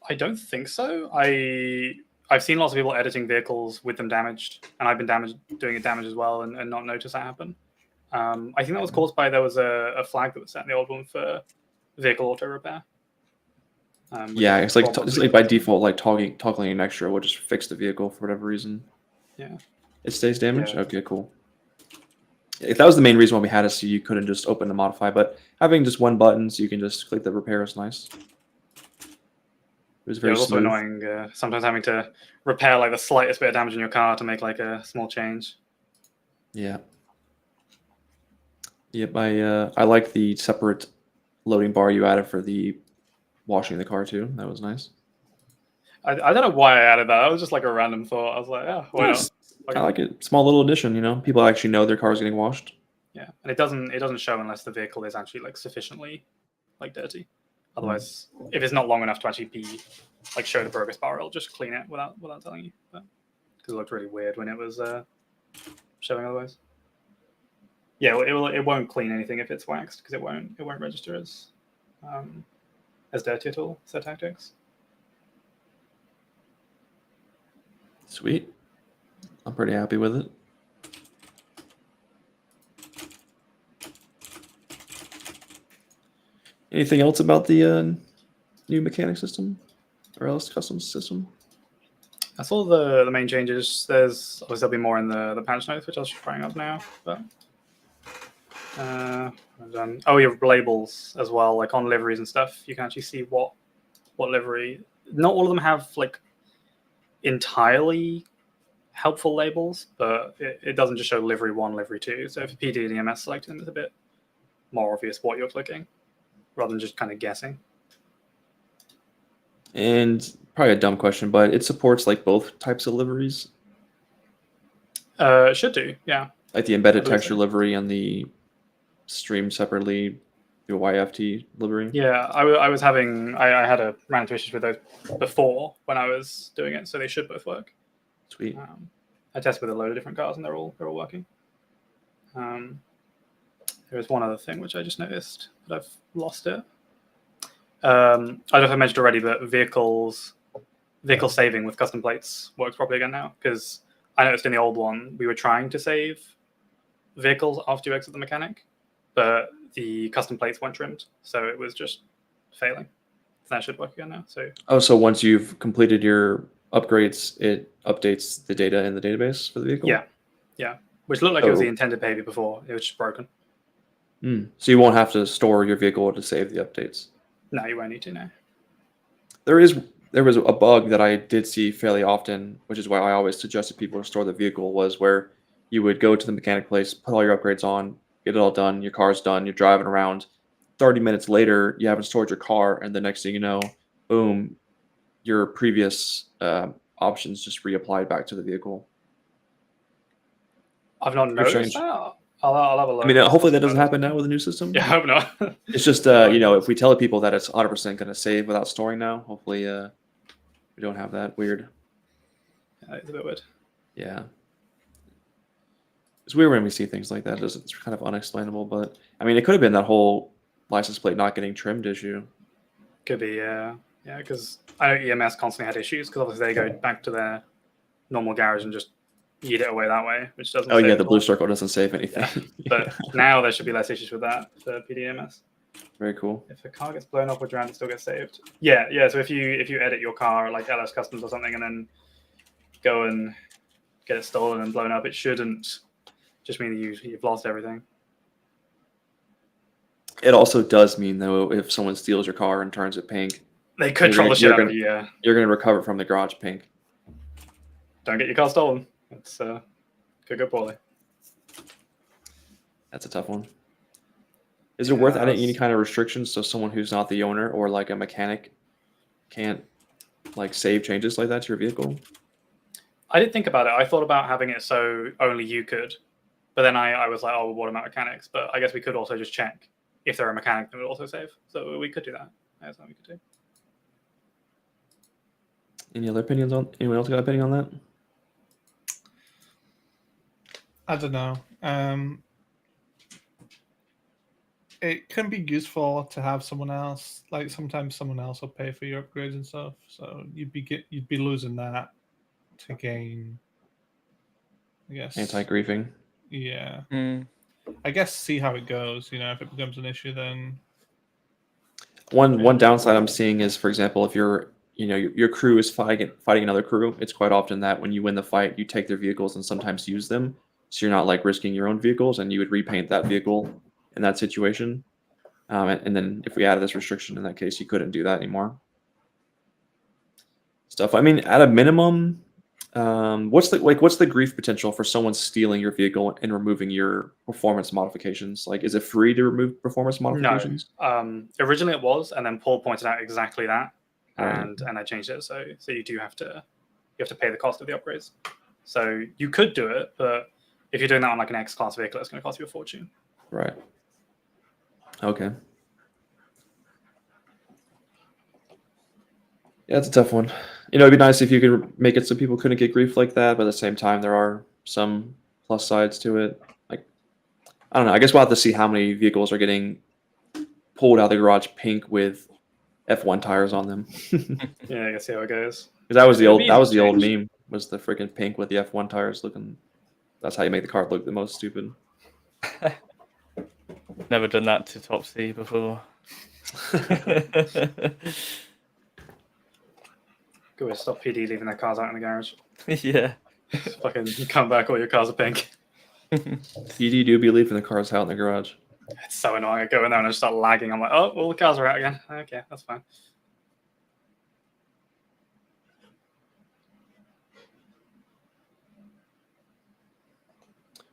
I don't think so. I've seen lots of people editing vehicles with them damaged, and I've been doing it damage as well, and not notice that happen. I think that was caused by there was a flag that was set in the old one for vehicle auto repair. Yeah, it's like probably by caused it. default, like toggling an extra will just fix the vehicle for whatever reason. Yeah. It stays damaged? Yeah. Okay, cool. If that was the main reason why we had it, so you couldn't just open the modify, but having just one button so you can just click the repair is nice. It was Yeah, very it was also smooth. annoying sometimes having to repair like the slightest bit of damage in your car to make like a small change. Yeah. Yep, I like the separate loading bar you added for the washing the car too. That was nice. I don't know why I added that. That was just like a random thought. I was like, yeah, why not? I like it. Small little addition, you know. People actually know their car's getting washed. Yeah, and it doesn't show unless the vehicle is actually like sufficiently like dirty. Otherwise, if it's not long enough to actually be like show the progress bar, it'll just clean it without telling you. Because it looked really weird when it was showing otherwise. Yeah, it won't clean anything if it's waxed because it won't register as dirty at all. So tactics. Sweet. I'm pretty happy with it. Anything else about the new mechanic system or else custom system? That's all the main changes. There's obviously there'll be more in the patch notes, which I'll just bring up now. But oh, you have labels as well, like on liveries and stuff. You can actually see what livery. Not all of them have like entirely helpful labels, but it doesn't just show livery 1, livery 2. So if PD and EMS selected, it's a bit more obvious what you're clicking, rather than just kind of guessing. And probably a dumb question, but it supports like both types of liveries, It should do, yeah. like the embedded I believe texture so. livery and the stream separately through YFT livery. Yeah, I was having I had a ran into issues with those before when I was doing it, so they should both work. Sweet. I tested with a load of different cars and they're all working. There was one other thing which I just noticed, but I've lost it. I don't know if I mentioned already, but vehicle saving with custom plates works properly again now, because I noticed in the old one we were trying to save vehicles after you exit the mechanic, but the custom plates weren't trimmed, so it was just failing. So that should work again now. So once you've completed your upgrades, it updates the data in the database for the vehicle? Yeah. Which looked like it was the intended behavior before. It was just broken. So you won't have to store your vehicle to save the updates? No, you won't need to now. There was a bug that I did see fairly often, which is why I always suggested people to store the vehicle, was where you would go to the mechanic place, put all your upgrades on, get it all done, your car's done, you're driving around. 30 minutes later, you haven't stored your car, and the next thing you know, boom, your previous options just reapplied back to the vehicle. I've not noticed strange. that. I'll have a look. I mean, hopefully that doesn't happen now with the new system. Yeah, I hope not. It's just, if we tell people that it's 100% going to save without storing now, hopefully we don't have that weird. Yeah, it's a bit weird. Yeah. It's weird when we see things like that. It's kind of unexplainable, but I mean, it could have been that whole license plate not getting trimmed issue. Could be, yeah. Yeah, because I know EMS constantly had issues because obviously they go back to their normal garage and just yeet it away that way, which doesn't. Oh save yeah, at the all. blue circle doesn't save anything. But now there should be less issues with that for PDMS. Very cool. If a car gets blown up or drowned, it still gets saved. Yeah. So if you edit your car like LS Customs or something, and then go and get it stolen and blown up, it shouldn't just mean that you've lost everything. It also does mean though, if someone steals your car and turns it pink, They could You're troll gonna- the shit you're out of you. Yeah. you're going to recover from the garage pink. Don't get your car stolen. It's could go poorly. That's a tough one. Is it worth Yeah, adding any that's- kind of restrictions so someone who's not the owner or like a mechanic can't like save changes like that to your vehicle? I did think about it. I thought about having it so only you could, but then I was like, oh, well, what about mechanics? But I guess we could also just check if they're a mechanic that would also save. So we could do that. That's something we could do. Any other opinions on? Anyone else got an opinion on that? I don't know. It can be useful to have someone else. Like sometimes someone else will pay for your upgrades and stuff. So you'd be losing that to gain. I guess Anti-griefing. Yeah. Mm. I guess see how it goes. You know, if it becomes an issue, then One downside I'm seeing is, for example, if your crew is fighting another crew, it's quite often that when you win the fight, you take their vehicles and sometimes use them. So you're not like risking your own vehicles, and you would repaint that vehicle in that situation. And then if we added this restriction in that case, you couldn't do that anymore. Stuff. I mean, at a minimum, what's the grief potential for someone stealing your vehicle and removing your performance modifications? Like, is it free to remove performance modifications? No. Originally it was, and then Paul pointed out exactly that, Right. and I changed it. So you do have to pay the cost of the upgrades. So you could do it, but if you're doing that on like an X class vehicle, it's going to cost you a fortune. Right. Okay. Yeah, it's a tough one. It'd be nice if you could make it so people couldn't get grief like that, but at the same time, there are some plus sides to it. Like, I don't know. I guess we'll have to see how many vehicles are getting pulled out of the garage pink with F1 tires on them. Because Yeah, I guess see how it goes. that was the It'll old be that was the old changed. meme, was the freaking pink with the F1 tires looking. That's how you make the car look the most stupid. Never done that to Topsy before. Go stop PD leaving their cars out in the garage. Yeah. Fucking come back, all your cars are pink. PD do be leaving the cars out in the garage. It's so annoying. I go in there and I just start lagging. I'm like, oh, all the cars are out again. Okay, that's fine.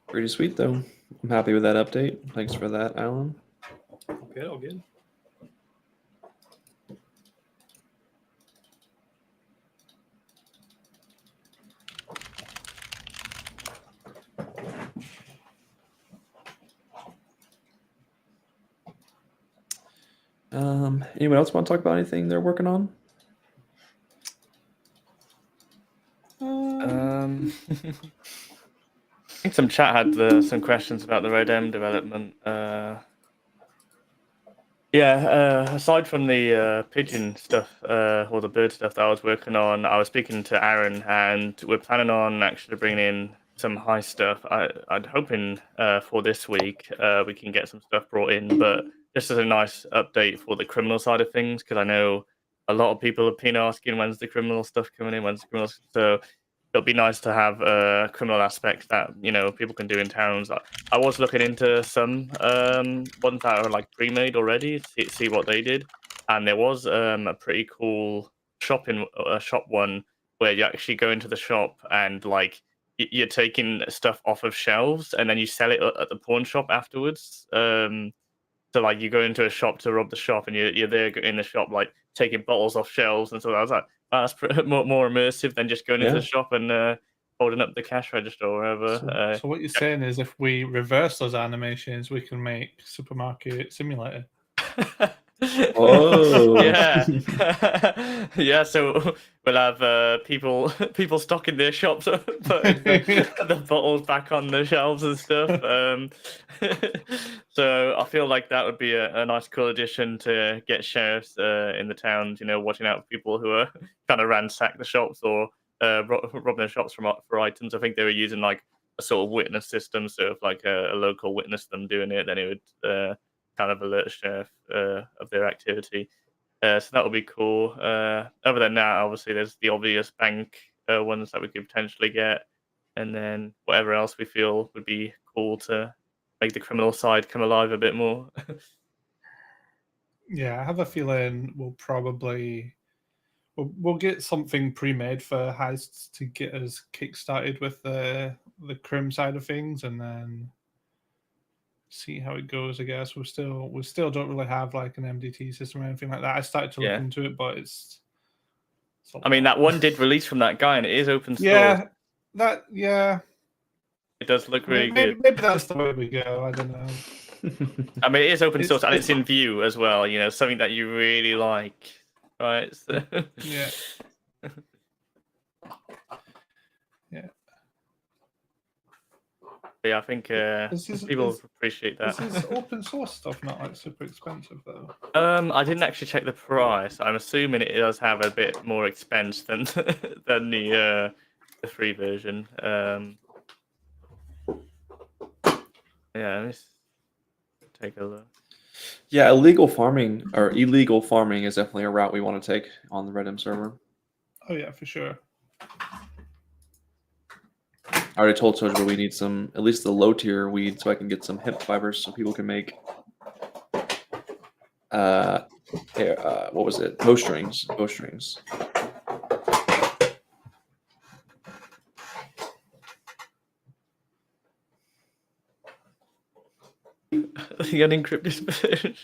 Pretty sweet though. I'm happy with that update. Thanks for that, Alan. All good, all good. Anyone else want to talk about anything they're working on? I think some chat had some questions about the Rodem development. Aside from the pigeon stuff or the bird stuff that I was working on, I was speaking to Aaron, and we're planning on actually bringing in some high stuff. I'm hoping for this week we can get some stuff brought in, but just as a nice update for the criminal side of things, because I know a lot of people have been asking when's the criminal stuff coming in, so it'll be nice to have criminal aspects that people can do in towns. I was looking into some ones that are like pre-made already, see what they did, and there was a pretty cool shop one where you actually go into the shop and like you're taking stuff off of shelves and then you sell it at the pawn shop afterwards. So like you go into a shop to rob the shop and you're there in the shop like taking bottles off shelves, and so I was like, oh, that's more immersive than just going into the shop and holding up the cash register or whatever. So what you're saying is, if we reverse those animations, we can make Supermarket Simulator. Oh. Yeah. Yeah, so we'll have people stocking their shops, putting the bottles back on the shelves and stuff. So I feel like that would be a nice cool addition to get sheriffs in the towns, watching out for people who are trying to ransack the shops or robbing the shops for items. I think they were using like a sort of witness system, so if like a local witnessed them doing it, then it would kind of alert the sheriff of their activity. So that would be cool. Other than that, obviously, there's the obvious bank ones that we could potentially get, and then whatever else we feel would be cool to make the criminal side come alive a bit more. Yeah, I have a feeling we'll get something pre-made for heists to get us kick-started with the crim side of things, and then see how it goes. I guess we still don't really have like an MDT system or anything like that. I started to look Yeah. into it, but it's I mean, that one did release from that guy, and it is open source. yeah. It does look really maybe, good. maybe that's the way we go. I don't know. I mean, it is open It's- source, and it's- it's in Vue as well. Something that you really like, right? So... Yeah. Yeah. Yeah, I think people appreciate that. Is open source stuff not like super expensive though? I didn't actually check the price. I'm assuming it does have a bit more expense than than the free version. Yeah, let me take a look. Yeah, illegal farming is definitely a route we want to take on the Redem server. Oh yeah, for sure. I already told Soja we need some, at least the low tier weed, so I can get some hemp fibers so people can make what was it? Bowstrings. The unencrypted version,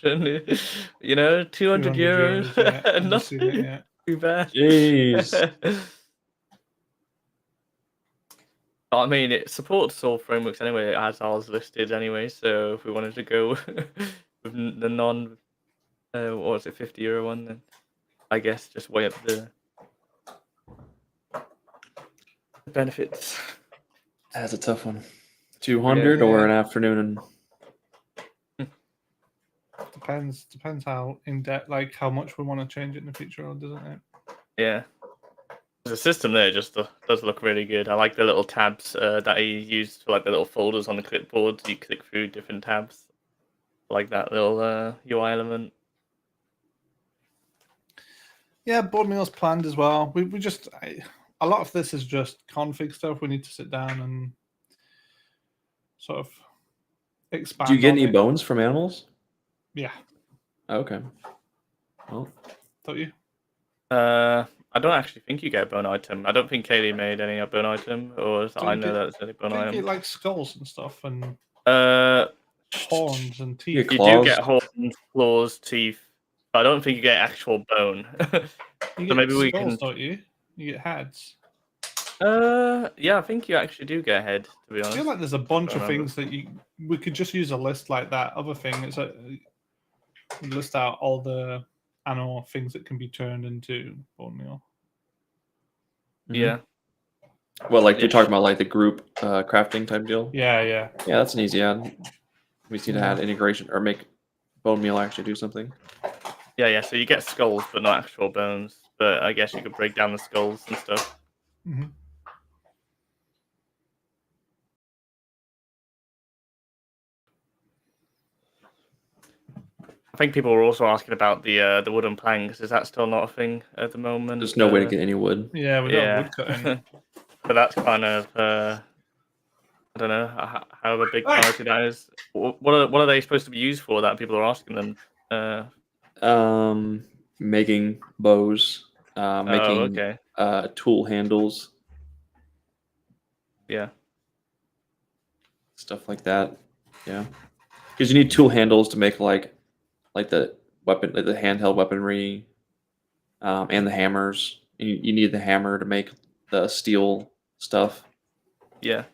200 euros. Yeah, I've Not seen it, yeah. too bad. Jeez. I mean, it supports all frameworks anyway. It has ours listed anyway. So if we wanted to go with the non, what was it, €50 one, then I guess just weigh up the benefits. That's a tough one. 200 or Yeah. an afternoon. Depends how in depth, like how much we want to change it in the future, doesn't it? Yeah. The system there just does look really good. I like the little tabs that he used for like the little folders on the clipboard. You click through different tabs. I like that little UI element. Yeah, board meals planned as well. We just a lot of this is just config stuff. We need to sit down and sort of expand. Do you get on any it. bones from animals? Yeah, Okay. Well, don't you? I don't actually think you get a bone item. I don't think Kaylee made any bone item, or Don't I you know get- that's any bone Don't you item. get like skulls and stuff and Uh, horns and teeth? Yeah, you do claws. get horns, claws, teeth. But I don't think you get actual bone. You So get maybe we skulls, can. don't you? You get heads. Yeah, I think you actually do get a head. To be I honest. feel like there's a bunch of remember. things that we could just use a list like that. Other thing is that we list out all the animal things that can be turned into bone meal. mhm. Yeah. Well, like you're Ish. talking about like the group crafting type deal? Yeah. Yeah, that's an easy add. We just need to add integration or make bone meal actually do something. Yeah. So you get skulls, but not actual bones. But I guess you could break down the skulls and stuff. Mm-hmm. I think people were also asking about the wooden planks. Is that still not a thing at the moment? There's no way to get any wood. Yeah, we don't have wood cutting. But that's kind of I don't know how a big priority that is. What are they supposed to be used for? That people are asking them. Making bows, making okay. tool handles, Yeah. stuff like that. Yeah, because you need tool handles to make like the weapon, like the handheld weaponry, and the hammers. You need the hammer to make the steel stuff. Yeah.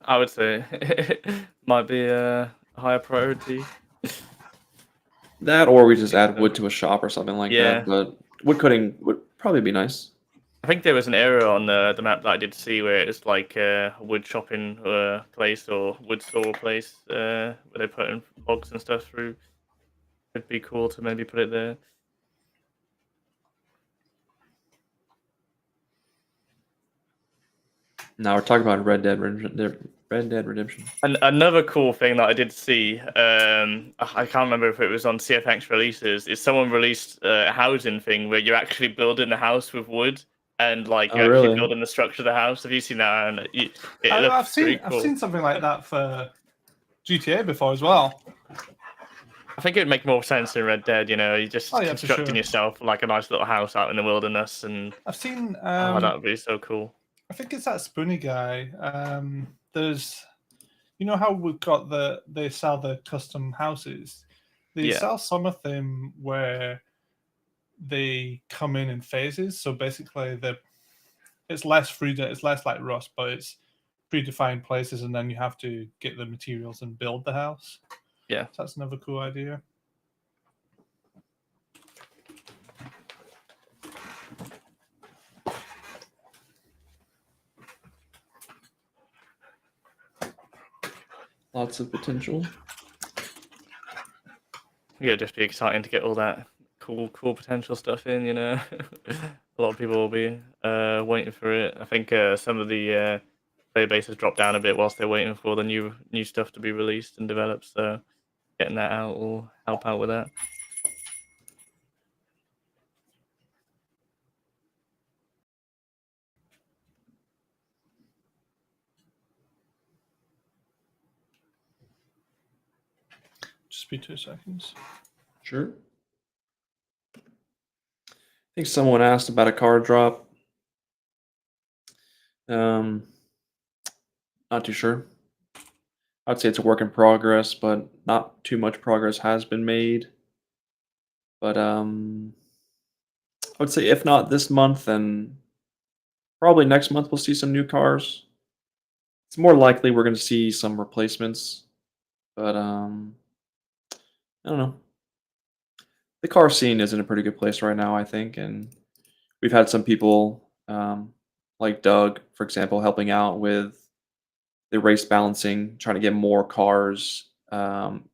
I would say it might be a higher priority. That, or we just add wood to a shop or something like Yeah. that. But wood cutting would probably be nice. I think there was an area on the map that I did see where it's like a wood shopping place or wood store place where they put in logs and stuff through. It'd be cool to maybe put it there. Now we're talking about Red Dead Redemption. And another cool thing that I did see, I can't remember if it was on CFX releases, is someone released a housing thing where you're actually building the house with wood and like Oh, you're actually really? building the structure of the house. Have you seen that? And it I've looks pretty seen cool. I've seen something like that for GTA before as well. I think it would make more sense in Red Dead. You know, you're just Oh, yeah, for constructing sure. yourself like a nice little house out in the wilderness, and I've seen. oh, that would be so cool. I think it's that Spoonie guy. There's, you know how we've got they sell the custom houses. They Yeah. sell some of them where they come in phases. So basically, it's less it's less like Rust, but it's predefined places, and then you have to get the materials and build the house. Yeah. So that's another cool idea. Lots of potential. Yeah, just be exciting to get all that cool potential stuff in. You know, a lot of people will be waiting for it. I think some of the player bases drop down a bit whilst they're waiting for the new stuff to be released and developed. So getting that out will help out with that. Just be 2 seconds. Sure. I think someone asked about a card drop. Not too sure. I'd say it's a work in progress, but not too much progress has been made. But I would say if not this month, then probably next month we'll see some new cars. It's more likely we're going to see some replacements, but I don't know. The car scene is in a pretty good place right now, I think, and we've had some people like Doug, for example, helping out with the race balancing, trying to get more cars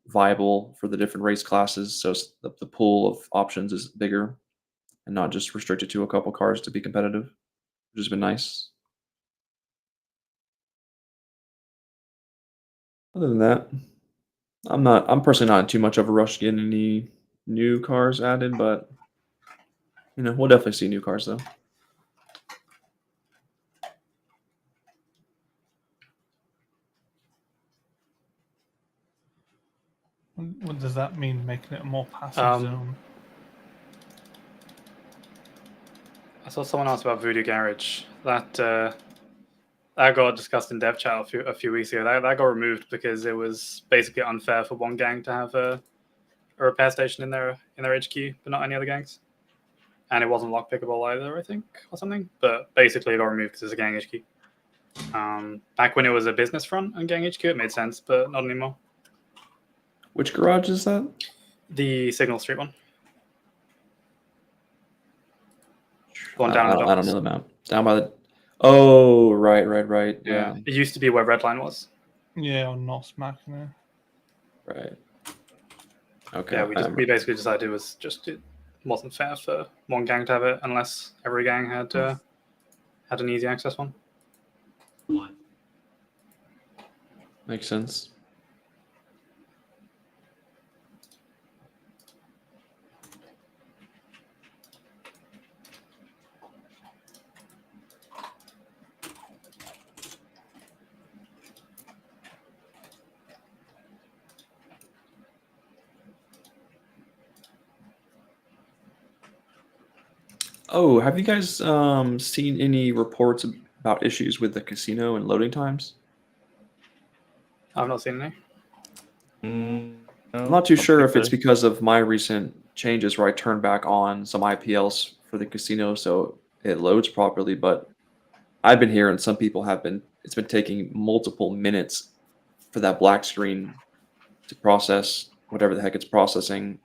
viable for the different race classes, so the pool of options is bigger and not just restricted to a couple cars to be competitive, which has been nice. Other than that, I'm personally not in too much of a rush to get any new cars added, but we'll definitely see new cars though. What does that mean? Making it a more passive zone? I saw someone ask about Voodoo Garage. That got discussed in dev chat a few weeks ago. That got removed because it was basically unfair for one gang to have a repair station in their HQ, but not any other gangs. And it wasn't lockpickable either, I think, or something. But basically, it got removed because it's a gang HQ. Back when it was a business front on gang HQ, it made sense, but not anymore. Which garage is that? The Signal Street one. The one down I in the don't docks. know the map. Down by the. Oh, right. Yeah. It used to be where Redline was. Yeah, on Nos Machina. Right. Okay. Yeah, we basically decided it wasn't fair for one gang to have it unless every gang had an easy access one. Makes sense. Oh, have you guys seen any reports about issues with the casino and loading times? I've not seen any. I'm not too sure if it's particularly. because of my recent changes where I turned back on some IPLs for the casino so it loads properly, but I've been hearing some people it's been taking multiple minutes for that black screen to process whatever the heck it's processing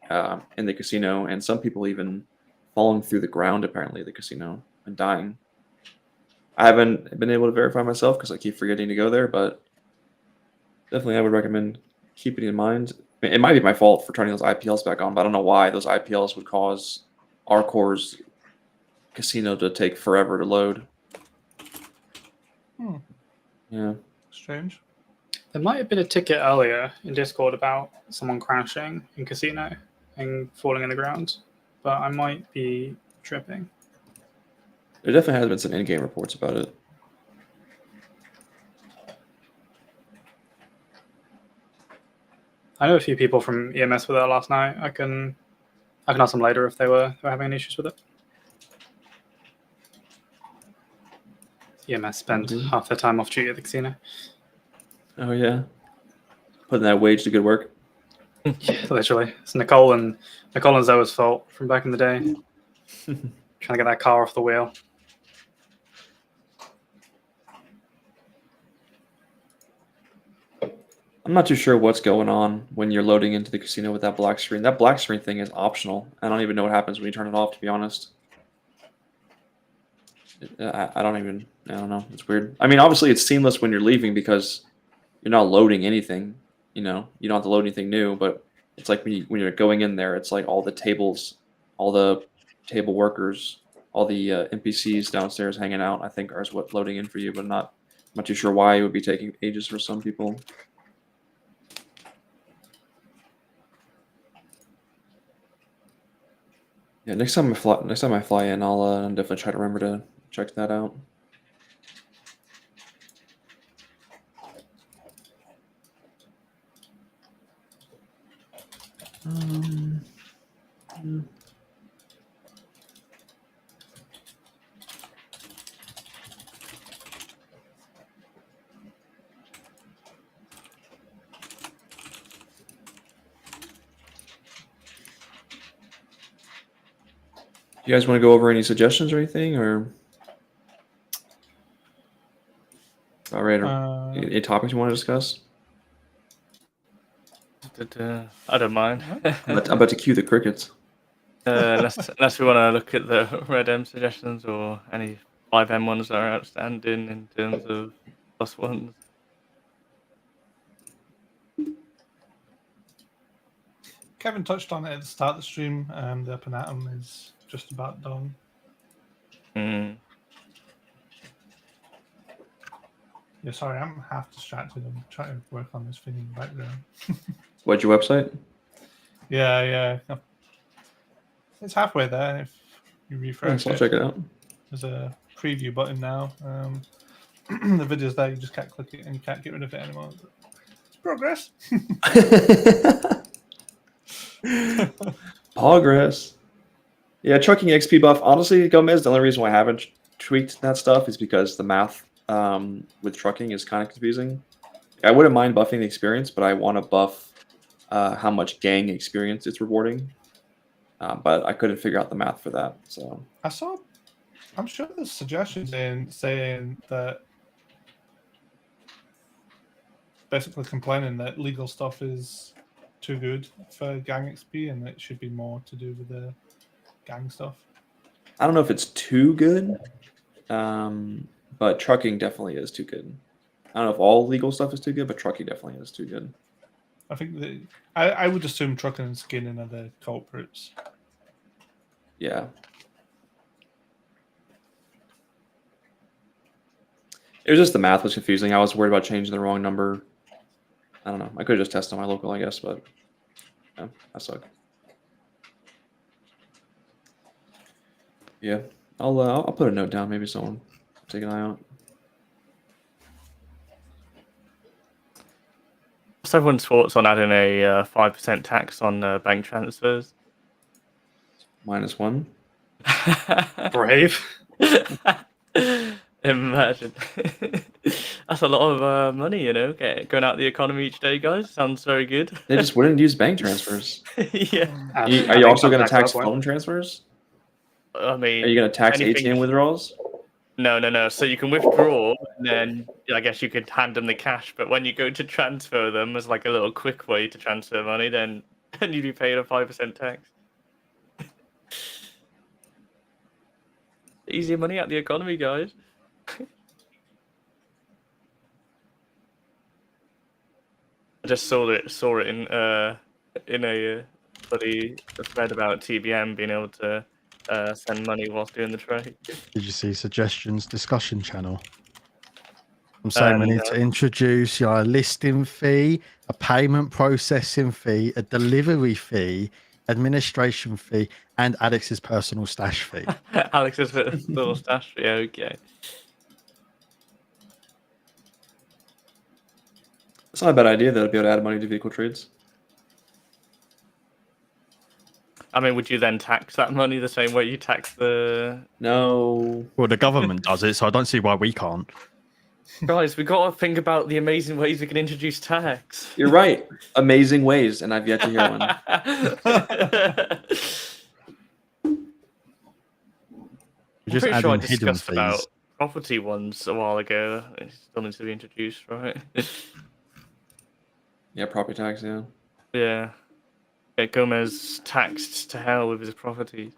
in the casino, and some people even falling through the ground apparently at the casino and dying. I haven't been able to verify myself because I keep forgetting to go there, but definitely I would recommend keeping in mind. It might be my fault for turning those IPLs back on, but I don't know why those IPLs would cause Arcor's casino to take forever to load. Hmm. Yeah. Strange. There might have been a ticket earlier in Discord about someone crashing in casino and falling in the ground, but I might be tripping. There definitely has been some in-game reports about it. I know a few people from EMS were there last night. I can ask them later if they were having any issues with it. EMS spend half their time off duty at the casino. Oh yeah, putting that wage to good work. Yeah, literally. It's Nicole and Zoa's fault from back in the day. Trying to get that car off the wheel. I'm not too sure what's going on when you're loading into the casino with that black screen. That black screen thing is optional. I don't even know what happens when you turn it off, to be honest. I don't know. It's weird. I mean, obviously it's seamless when you're leaving because you're not loading anything. You know, you don't have to load anything new, but it's like when you're going in there, it's like all the tables, all the table workers, all the NPCs downstairs hanging out, I think are what loading in for you, but I'm not too sure why it would be taking ages for some people. Yeah, next time I fly in, I'll definitely try to remember to check that out. Yeah. You guys want to go over any suggestions or anything, or all right, any topics you want to discuss? I don't mind. I'm about to cue the crickets. Unless we want to look at the Red M suggestions or any 5M ones that are outstanding in terms of +1s. Kevin touched on it at the start of the stream. The Open Atom is just about done. Mm. Yeah, sorry, I'm half distracted. I'm trying to work on this thing in the background. What's your website? Yeah. It's halfway there. If you refresh I'll check it out. There's a preview button now. The video's there. You just can't click it and you can't get rid of it anymore. It's progress. Progress. Yeah, trucking XP buff. Honestly, Gomez, the only reason why I haven't tweaked that stuff is because the math with trucking is kind of confusing. I wouldn't mind buffing the experience, but I want to buff how much gang experience it's rewarding. But I couldn't figure out the math for that. So I'm sure there's suggestions in saying that, basically complaining that legal stuff is too good for gang XP and it should be more to do with the gang stuff. I don't know if it's too good, but trucking definitely is too good. I don't know if all legal stuff is too good, but trucking definitely is too good. I think that I would assume trucking and skinning are the culprits. Yeah. It was just the math was confusing. I was worried about changing the wrong number. I don't know. I could have just tested on my local, I guess, but yeah, I suck. Yeah, I'll put a note down. Maybe someone take an eye out. What's everyone's thoughts on adding a 5% tax on bank transfers? -1. Brave. Imagine. That's a lot of money, you know, going out the economy each day, guys. Sounds very good. They just wouldn't use bank transfers. Yeah. Are you also going to tax phone transfers? I mean, Are you going to tax anything... ATM withdrawals? No. So you can withdraw, and then I guess you could hand them the cash. But when you go to transfer them as like a little quick way to transfer money, then and you'd be paying a 5% tax. Easy money out the economy, guys. I just saw it in a bloody thread about TBM being able to send money whilst doing the trade. Did you see suggestions discussion channel? I'm saying we need No. to introduce a listing fee, a payment processing fee, a delivery fee, administration fee, and Alex's personal stash fee. Alex's little stash. Yeah, okay. It's not a bad idea though to be able to add money to vehicle trades. I mean, would you then tax that money the same way you tax the? No. Well, the government does it, so I don't see why we can't. Guys, we got to think about the amazing ways we can introduce tax. You're right. Amazing ways, and I've yet to hear one. We're just I'm pretty sure I adding hidden discussed fees. about property ones a while ago. It still needs to be introduced, right? Yeah, property tax. Yeah. Yeah. Get Gomez taxed to hell with his property.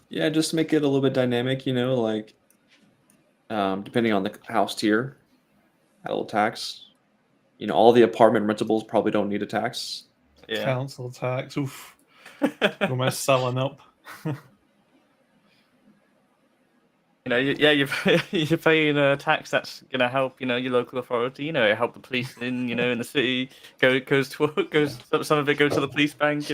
Yeah, just make it a little bit dynamic. Like depending on the house tier, add a little tax. All the apartment rentables probably don't need a tax. Yeah. Council tax. Oof. Almost selling up. You're paying a tax that's gonna help, your local authority. Help the police in the city. Goes some of it goes to the police bank.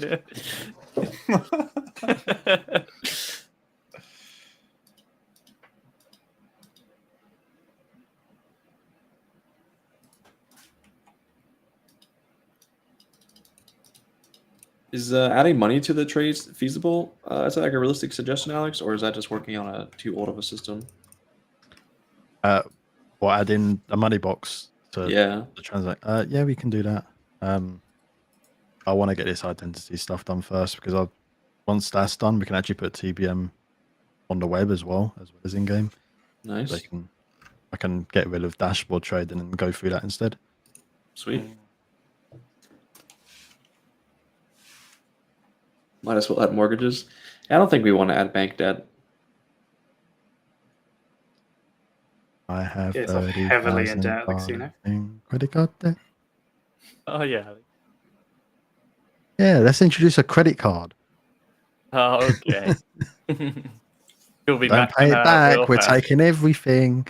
Is adding money to the trades feasible? Is that like a realistic suggestion, Alex, or is that just working on a too old of a system? Or add in a money box to Yeah. the transact. Yeah, we can do that. I want to get this identity stuff done first because once that's done, we can actually put TBM on the web as well as in game. Nice. I can get rid of dashboard trading and go through that instead. Sweet. Might as well add mortgages. I don't think we want to add bank debt. I have Get yourself heavily in debt, like, in credit card debt. Oh yeah. Yeah, let's introduce a credit card. Oh okay. You'll be Don't back pay it back. We're fast. taking everything.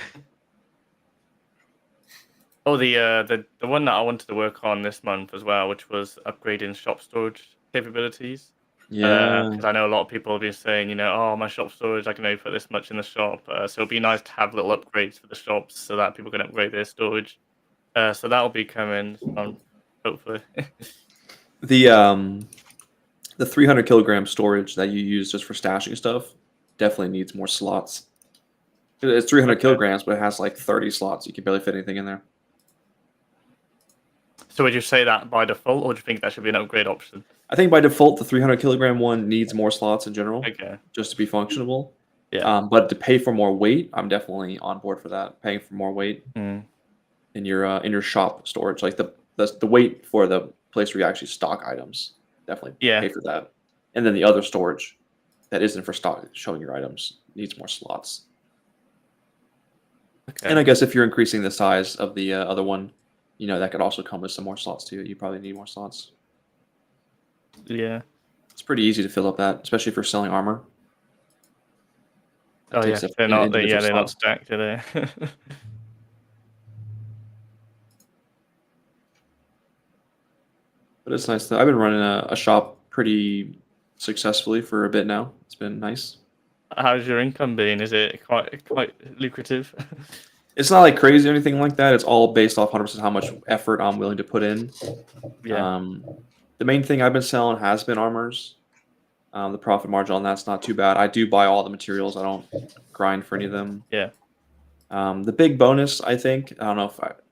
Oh, the one that I wanted to work on this month as well, which was upgrading shop storage capabilities. Yeah. Because I know a lot of people have been saying, oh, my shop storage, I can only put this much in the shop. So it'll be nice to have little upgrades for the shops so that people can upgrade their storage. So that'll be coming on, hopefully. The 300 kilogram storage that you use just for stashing stuff definitely needs more slots. It's 300 kilograms, but it has like 30 slots. You can barely fit anything in there. So would you say that by default, or do you think that should be an upgrade option? I think by default, the 300 kilogram one needs more slots in general, Okay. just to be functional. Yeah. But to pay for more weight, I'm definitely on board for that. Paying for more weight Mm. in your shop storage, like the weight for the place where you actually stock items, definitely pay for that. And then the other storage that isn't for stock, showing your items, needs more slots. Okay. And I guess if you're increasing the size of the other one, that could also come with some more slots too. You probably need more slots. Yeah. It's pretty easy to fill up that, especially if you're selling armor. It Oh yeah. takes up They're an not. individual They're not slot. stacked, are they? But it's nice though. I've been running a shop pretty successfully for a bit now. It's been nice. How's your income been? Is it quite lucrative? It's not like crazy or anything like that. It's all based off 100% how much effort I'm willing to put in. Yeah. The main thing I've been selling has been armors. The profit margin on that's not too bad. I do buy all the materials. I don't grind for any of them. Yeah. The big bonus, I think, I don't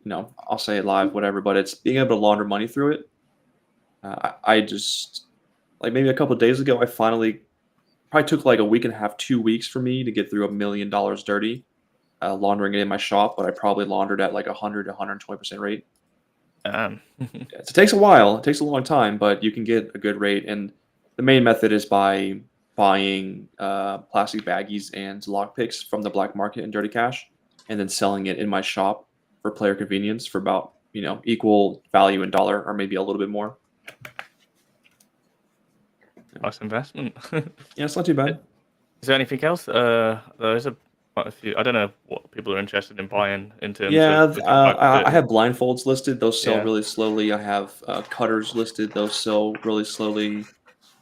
know if I'll say it live, whatever, but it's being able to launder money through it. I just, like maybe a couple of days ago, I probably took like a week and a half, 2 weeks for me to get through $1 million dirty, laundering it in my shop, but I probably laundered at like 100 to 120% rate. It takes a while. It takes a long time, but you can get a good rate. And the main method is by buying plastic baggies and lockpicks from the black market and dirty cash, and then selling it in my shop for player convenience for about equal value in dollar or maybe a little bit more. Nice investment. Yeah, it's not too bad. Is there anything else? There's quite a few. I don't know what people are interested in buying in terms Yeah, of. I have blindfolds listed. Those sell Yeah. really slowly. I have cutters listed. Those sell really slowly.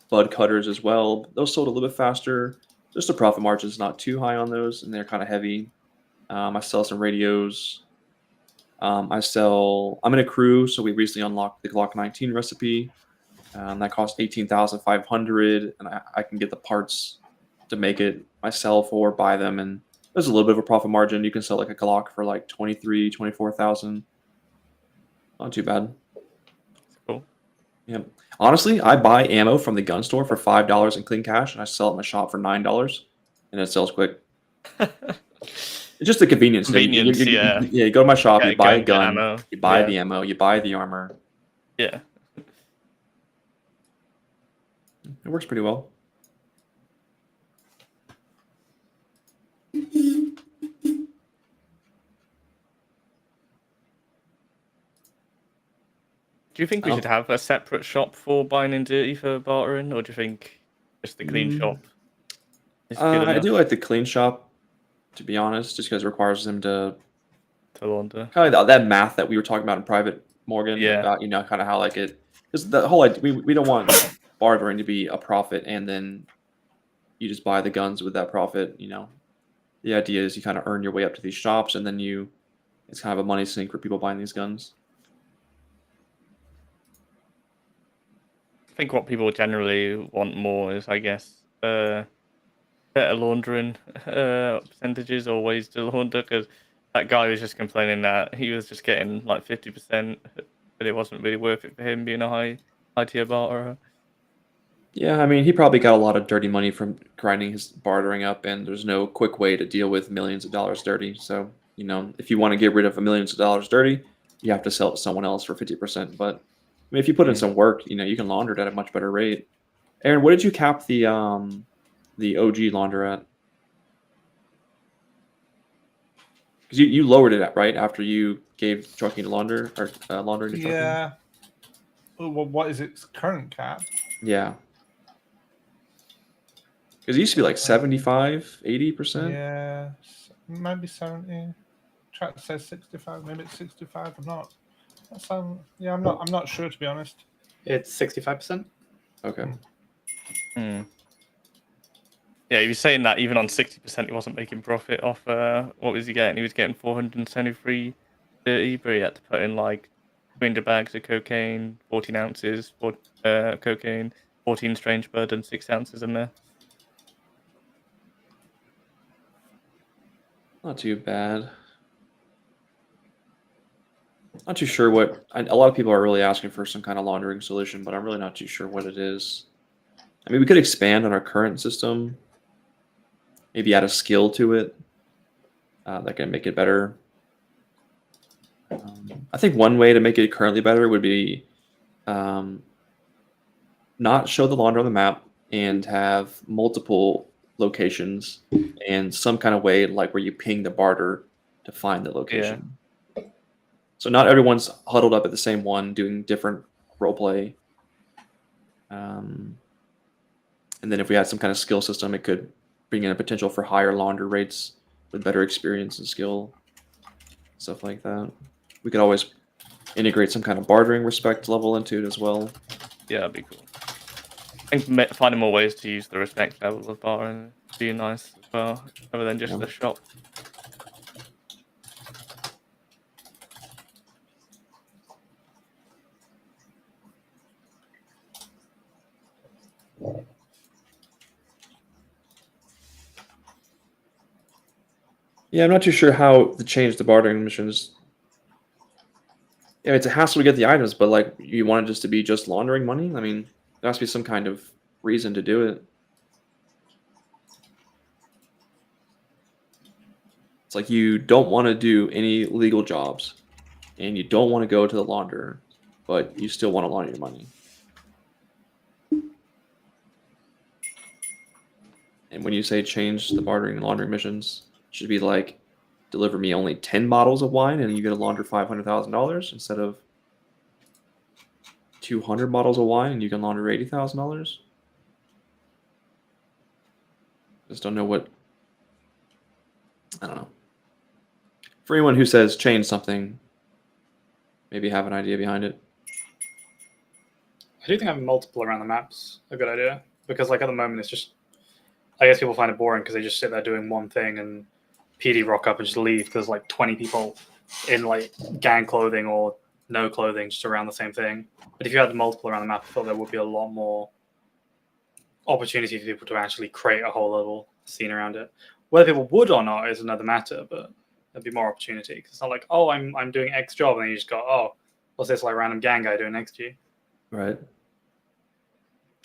Bud cutters as well. Those sold a little bit faster. Just the profit margin is not too high on those, and they're kind of heavy. I sell some radios. I'm in a crew, so we recently unlocked the Glock 19 recipe. That costs 18,500, and I can get the parts to make it myself or buy them, and there's a little bit of a profit margin. You can sell like a Glock for like 23, 24,000. Not too bad. Cool. Yeah. Honestly, I buy ammo from the gun store for $5 in clean cash, and I sell it in my shop for $9, and it sells quick. It's just the convenience. Convenience, yeah. Yeah, you go to my shop, Get you buy a get gun, ammo. you buy Yeah. the ammo, you buy the armor. Yeah. It works pretty well. Do you think we Oh. should have a separate shop for buying in dirty for bartering, or do you think just the clean shop is good I enough do like the clean shop, to be honest, just because it requires them to to launder? kind of that math that we were talking about in private, Morgan, Yeah. about kind of how like it, because the whole idea, we don't want bartering to be a profit and then you just buy the guns with that profit. The idea is you kind of earn your way up to these shops, and then it's kind of a money sink for people buying these guns. I think what people generally want more is, I guess, better laundering percentages or ways to launder. Because that guy was just complaining that he was just getting like 50%, but it wasn't really worth it for him being a high tier barterer. Yeah, I mean, he probably got a lot of dirty money from grinding his bartering up, and there's no quick way to deal with millions of dollars dirty. So, if you want to get rid of millions of dollars dirty, you have to sell it to someone else for 50%. But I mean, if you put in some work, you can launder it at a much better rate. Aaron, what did you cap the OG launder at? Because you lowered it right after you gave trucking to laundering to trucking. Yeah. Well, what is its current cap? Yeah. Because it used to be like 75, 80%. Yeah, maybe 70. Chat says 65, maybe it's 65. I'm not. I'm not sure, to be honest. It's 65%. Okay. Yeah, he was saying that even on 60%, he wasn't making profit off. What was he getting? He was getting 473 dirty, but he had to put in like 300 bags of cocaine, 14 ounces for cocaine, 14 strange bud, and 6 ounces of meth. Not too bad. Not too sure what. A lot of people are really asking for some kind of laundering solution, but I'm really not too sure what it is. I mean, we could expand on our current system. Maybe add a skill to it that can make it better. I think one way to make it currently better would be not show the launder on the map and have multiple locations and some kind of way like where you ping the barter to find the location. So not everyone's huddled up at the same one doing different roleplay. And then if we had some kind of skill system, it could bring in a potential for higher launder rates with better experience and skill, stuff like that. We could always integrate some kind of bartering respect level into it as well. Yeah, that'd be cool. I think finding more ways to use the respect level of bartering would be nice as well, other than just the shop. Yeah, I'm not too sure how to change the bartering missions. Yeah, it's a hassle to get the items, but like you want it just to be just laundering money? I mean, there has to be some kind of reason to do it. It's like you don't want to do any legal jobs. and you don't want to go to the launderer, but you still want to launder your money. And when you say change the bartering and laundering missions, it should be like, deliver me only 10 bottles of wine and you get to launder $500,000 instead of 200 bottles of wine and you can launder $80,000. Just don't know what. I don't know. For anyone who says change something, maybe have an idea behind it. I do think having multiple around the map's a good idea, because like at the moment it's just, I guess people find it boring because they just sit there doing one thing and PD rock up and just leave because like 20 people in like gang clothing or no clothing just around the same thing. But if you had multiple around the map, I thought there would be a lot more opportunity for people to actually create a whole little scene around it. Whether people would or not is another matter, but there'd be more opportunity. Because it's not like, oh, I'm doing X job, and then you just go, oh, what's this like random gang guy doing next to you? Right.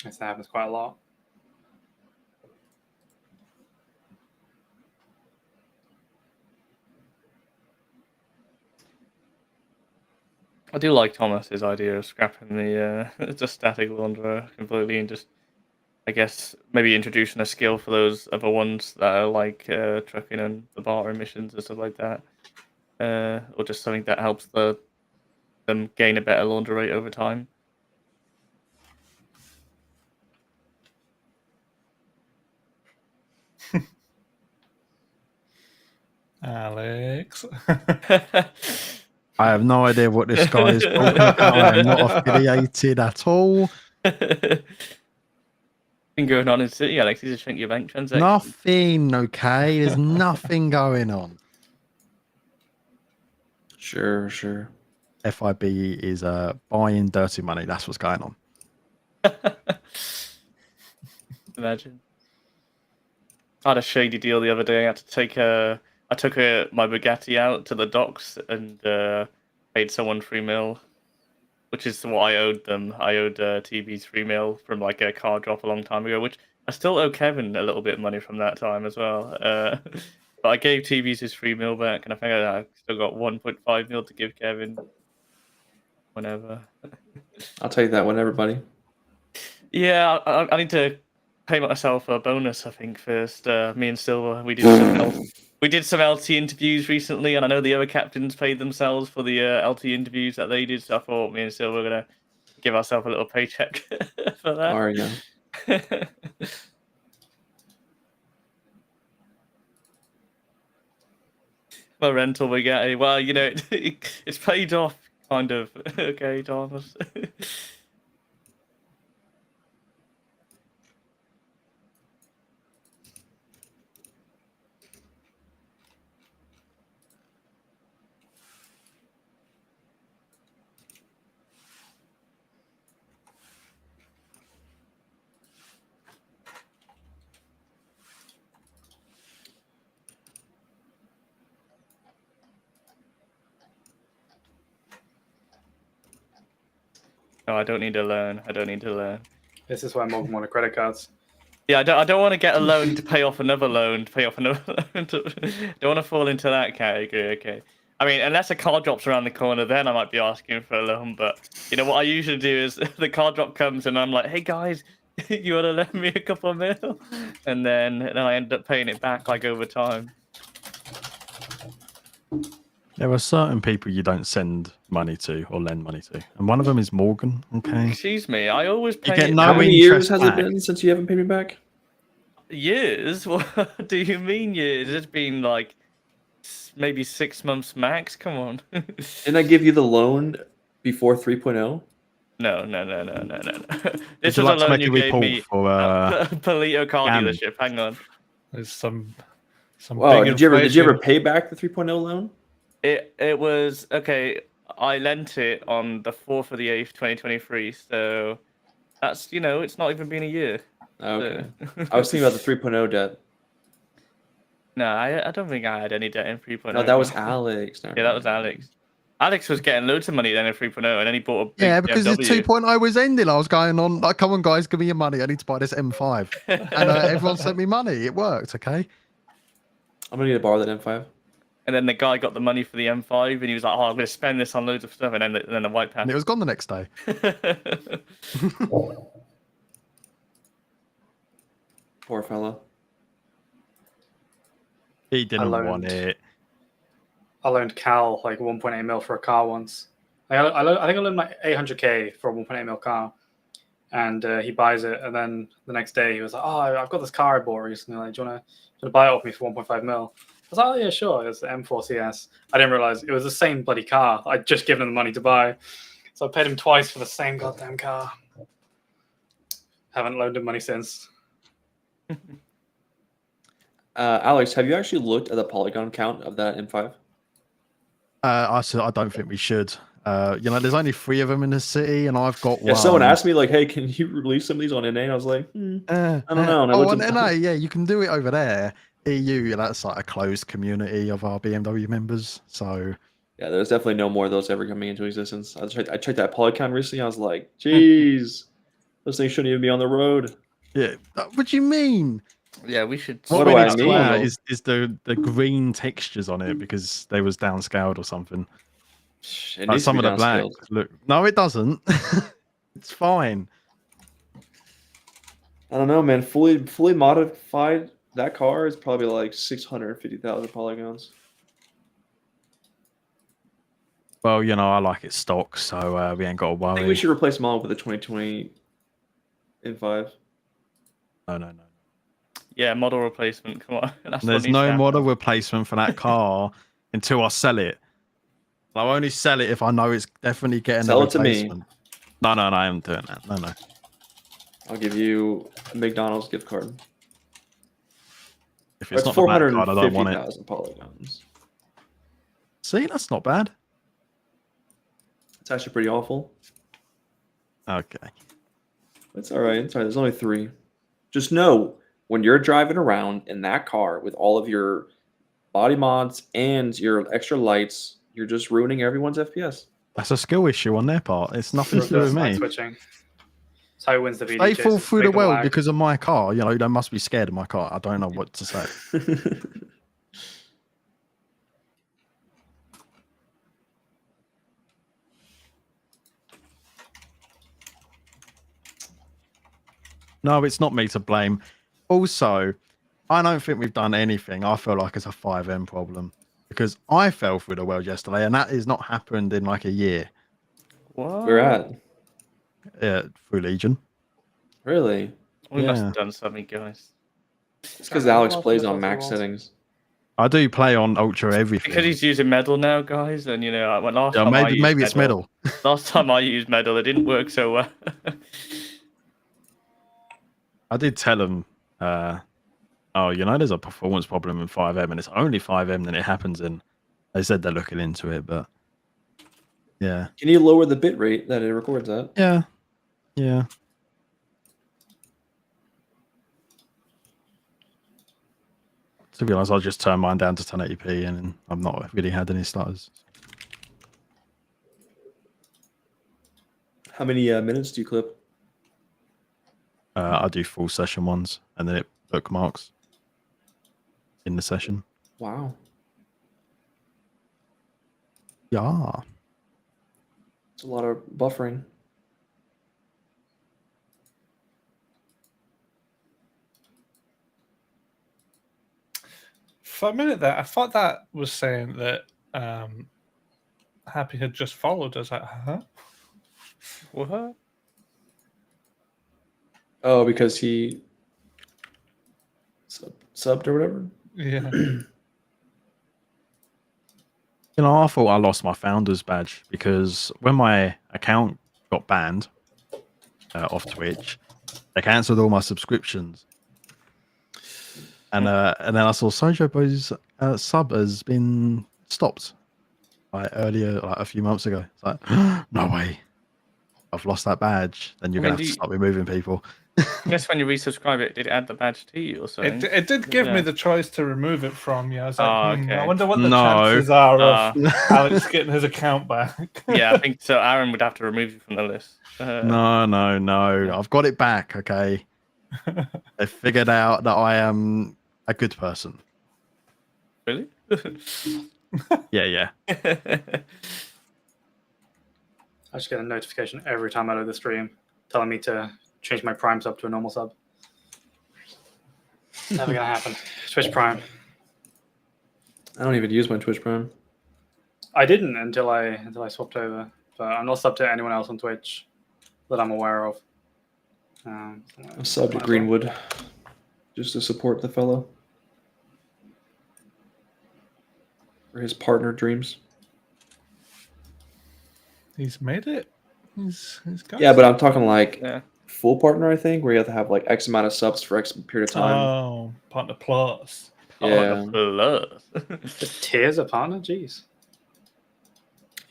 Yes, that happens quite a lot. I do like Thomas's idea of scrapping the the static launderer completely and just, I guess, maybe introducing a skill for those other ones that are like trucking and the bartering missions and stuff like that, or just something that helps them gain a better launder rate over time. Alex. I have no idea what this guy is talking about. I am not affiliated at all. Been going on in City, Alex. He's just checking your bank transaction. Nothing, okay? There's nothing going on. Sure, sure. FIB is buying dirty money. That's what's going on. Imagine. I had a shady deal the other day. I had to take I took my Bugatti out to the docks and paid someone $3 mil, which is what I owed them. I owed TB's $3 mil from like a car drop a long time ago, which I still owe Kevin a little bit of money from that time as well. But I gave TB's his $3 mil back, and I think I still got 1.5 mil to give Kevin. Whenever. I'll take that whenever, buddy. Yeah, I need to pay myself a bonus, I think, first. Me and Silver, we did some LT interviews recently, and I know the other captains paid themselves for the LT interviews that they did, so I thought me and Silver were going to give ourselves a little paycheck for that. All right, yeah. My rental Bugatti. Well, you know, it's paid off, kind of. Okay, Thomas. No, I don't need to learn. I don't need to learn. This is why Morgan wanted credit cards. Yeah, I don't want to get a loan to pay off another loan, to pay off another loan. Don't want to fall into that category, okay? I mean, unless a car drops around the corner, then I might be asking for a loan. But, you know, what I usually do is the car drop comes and I'm like, hey, guys, you want to lend me a couple of mil? And then I end up paying it back, like, over time. There are certain people you don't send money to or lend money to, and one of them is Morgan. Okay. Excuse me, I always pay. You get it no How back. many years interest has back. it been since you haven't paid me back? Years? What do you mean years? It's been like maybe 6 months max. Come on. Didn't I give you the loan before 3.0? No. Would This you was like a to loan make you a gave report me. for Polito car Gam? dealership. Hang on. There's some Wow, big did you ever inflation. pay back the 3.0 loan? It was okay. I lent it on the 4th of the 8th, 2023. So that's, you know, it's not even been a year. Okay. So- I was thinking about the 3.0 debt. No, I don't think I had any debt in 3.0. No, that was Alex. Never Yeah, that mind. was Alex. Alex was getting loads of money then in 3.0, and then he bought a big Yeah, because the BMW. 2.0 was ending. I was going on like, come on, guys, give me your money. I need to buy this M5, and everyone sent me money. It worked. Okay. I'm gonna need to borrow that M5. And then the guy got the money for the M5, and he was like, "Oh, I'm going to spend this on loads of stuff." And then the white And pass. it was gone the next day. Poor fella. He didn't loaned- want it. I loaned Cal like 1.8 mil for a car once. I think I loaned like 800k for a 1.8 mil car, and he buys it, and then the next day he was like, "Oh, I've got this car I bought recently. Like, do you want to buy it off me for 1.5 mil?" I was like, "Oh yeah, sure." It's the M4 CS. I didn't realize it was the same bloody car I'd just given him the money to buy, so I paid him twice for the same goddamn car. Haven't loaned him money since. Alex, have you actually looked at the polygon count of that M5? I said I don't think we should. There's only 3 of them in the city, and I've got Yeah, one. someone asked me like, "Hey, can you release some of these on NA?" And I was like, I don't know. And I Oh, looked and at- NA, yeah, you can do it over there. EU, that's like a closed community of our BMW members. So Yeah, there's definitely no more of those ever coming into existence. I checked that polygon recently. I was like, "Jeez, those things shouldn't even be on the road." yeah, what do you mean? Yeah, we should. What What do we I need to sort mean? out is the green textures on it because they was downscaled or something. It Like needs some to of be the black. downscaled. Look, no, it doesn't. It's fine. I don't know, man. Fully modified, that car is probably like 650,000 polygons. Well, I like it stock, so we ain't got to I think we worry. should replace them all with the 2020 M5. No. Yeah, model replacement. Come on. That's what There's needs to no happen. model replacement for that car until I sell it. I'll only sell it if I know it's definitely getting Sell a it to me. replacement. No, I am doing that. No. I'll give you a McDonald's gift card. If it's That's not the black card, I don't want it. 450,000 polygons. See, that's not bad. It's actually pretty awful. Okay. It's all right. It's all right. There's only 3. Just know when you're driving around in that car with all of your body mods and your extra lights, you're just ruining everyone's FPS. That's a skill issue on their part. It's nothing to do Reverse with light me. switching. That's how he wins the VD They chases. fall through Make the them world lag. because of my car. They must be scared of my car. I don't know what to say. No, it's not me to blame. Also, I don't think we've done anything. I feel like it's a 5M problem because I fell through the world yesterday, and that has not happened in like a year. What? We're at. Through Legion. Really? We must Yeah. have done something, guys. It's because Alex plays on max settings. I do play on Ultra everything. Because he's using medal now, guys, and when last Yeah, time I maybe used it's medal. Last time I used medal, it didn't work so well. I did tell him, there's a performance problem in 5M, and it's only 5M that it happens in. They said they're looking into it, but yeah. Can you lower the bit rate that it records at? Yeah. To be honest, I'll just turn mine down to 1080p, and I've not really had any stutters. How many minutes do you clip? I do full session ones, and then it bookmarks in the session. Wow. Yeah. It's a lot of buffering. For a minute there, I thought that was saying that Happy had just followed us. Like, huh? What? Oh, because he subbed or whatever? Yeah. I thought I lost my founder's badge because when my account got banned off Twitch, they cancelled all my subscriptions. And then I saw Sojo Boy's sub has been stopped earlier, like a few months ago. It's like, no way, I've lost that badge. Then you're gonna have to stop removing people. I guess when you resubscribe it, did it add the badge to you or something? It did give me the choice to remove it from you. I was like, okay. I wonder what the No. chances are of Alex getting his account back. Yeah, I think so. Aaron would have to remove you from the list. No. I've got it back. Okay. They figured out that I am a good person. Really? Yeah. I just get a notification every time I load the stream telling me to change my Prime sub to a normal sub. Never gonna happen. Twitch Prime. I don't even use my Twitch Prime. I didn't until I swapped over, but I'm not subbed to anyone else on Twitch that I'm aware of. I subbed to might as well. Greenwood just to support the fellow for his partner dreams. He's made it. He's got Yeah, it. but I'm talking like Yeah. full partner, I think, where you have to have like X amount of subs for X period of time. Oh, partner plus. Yeah. Plus. The tiers of partner, jeez.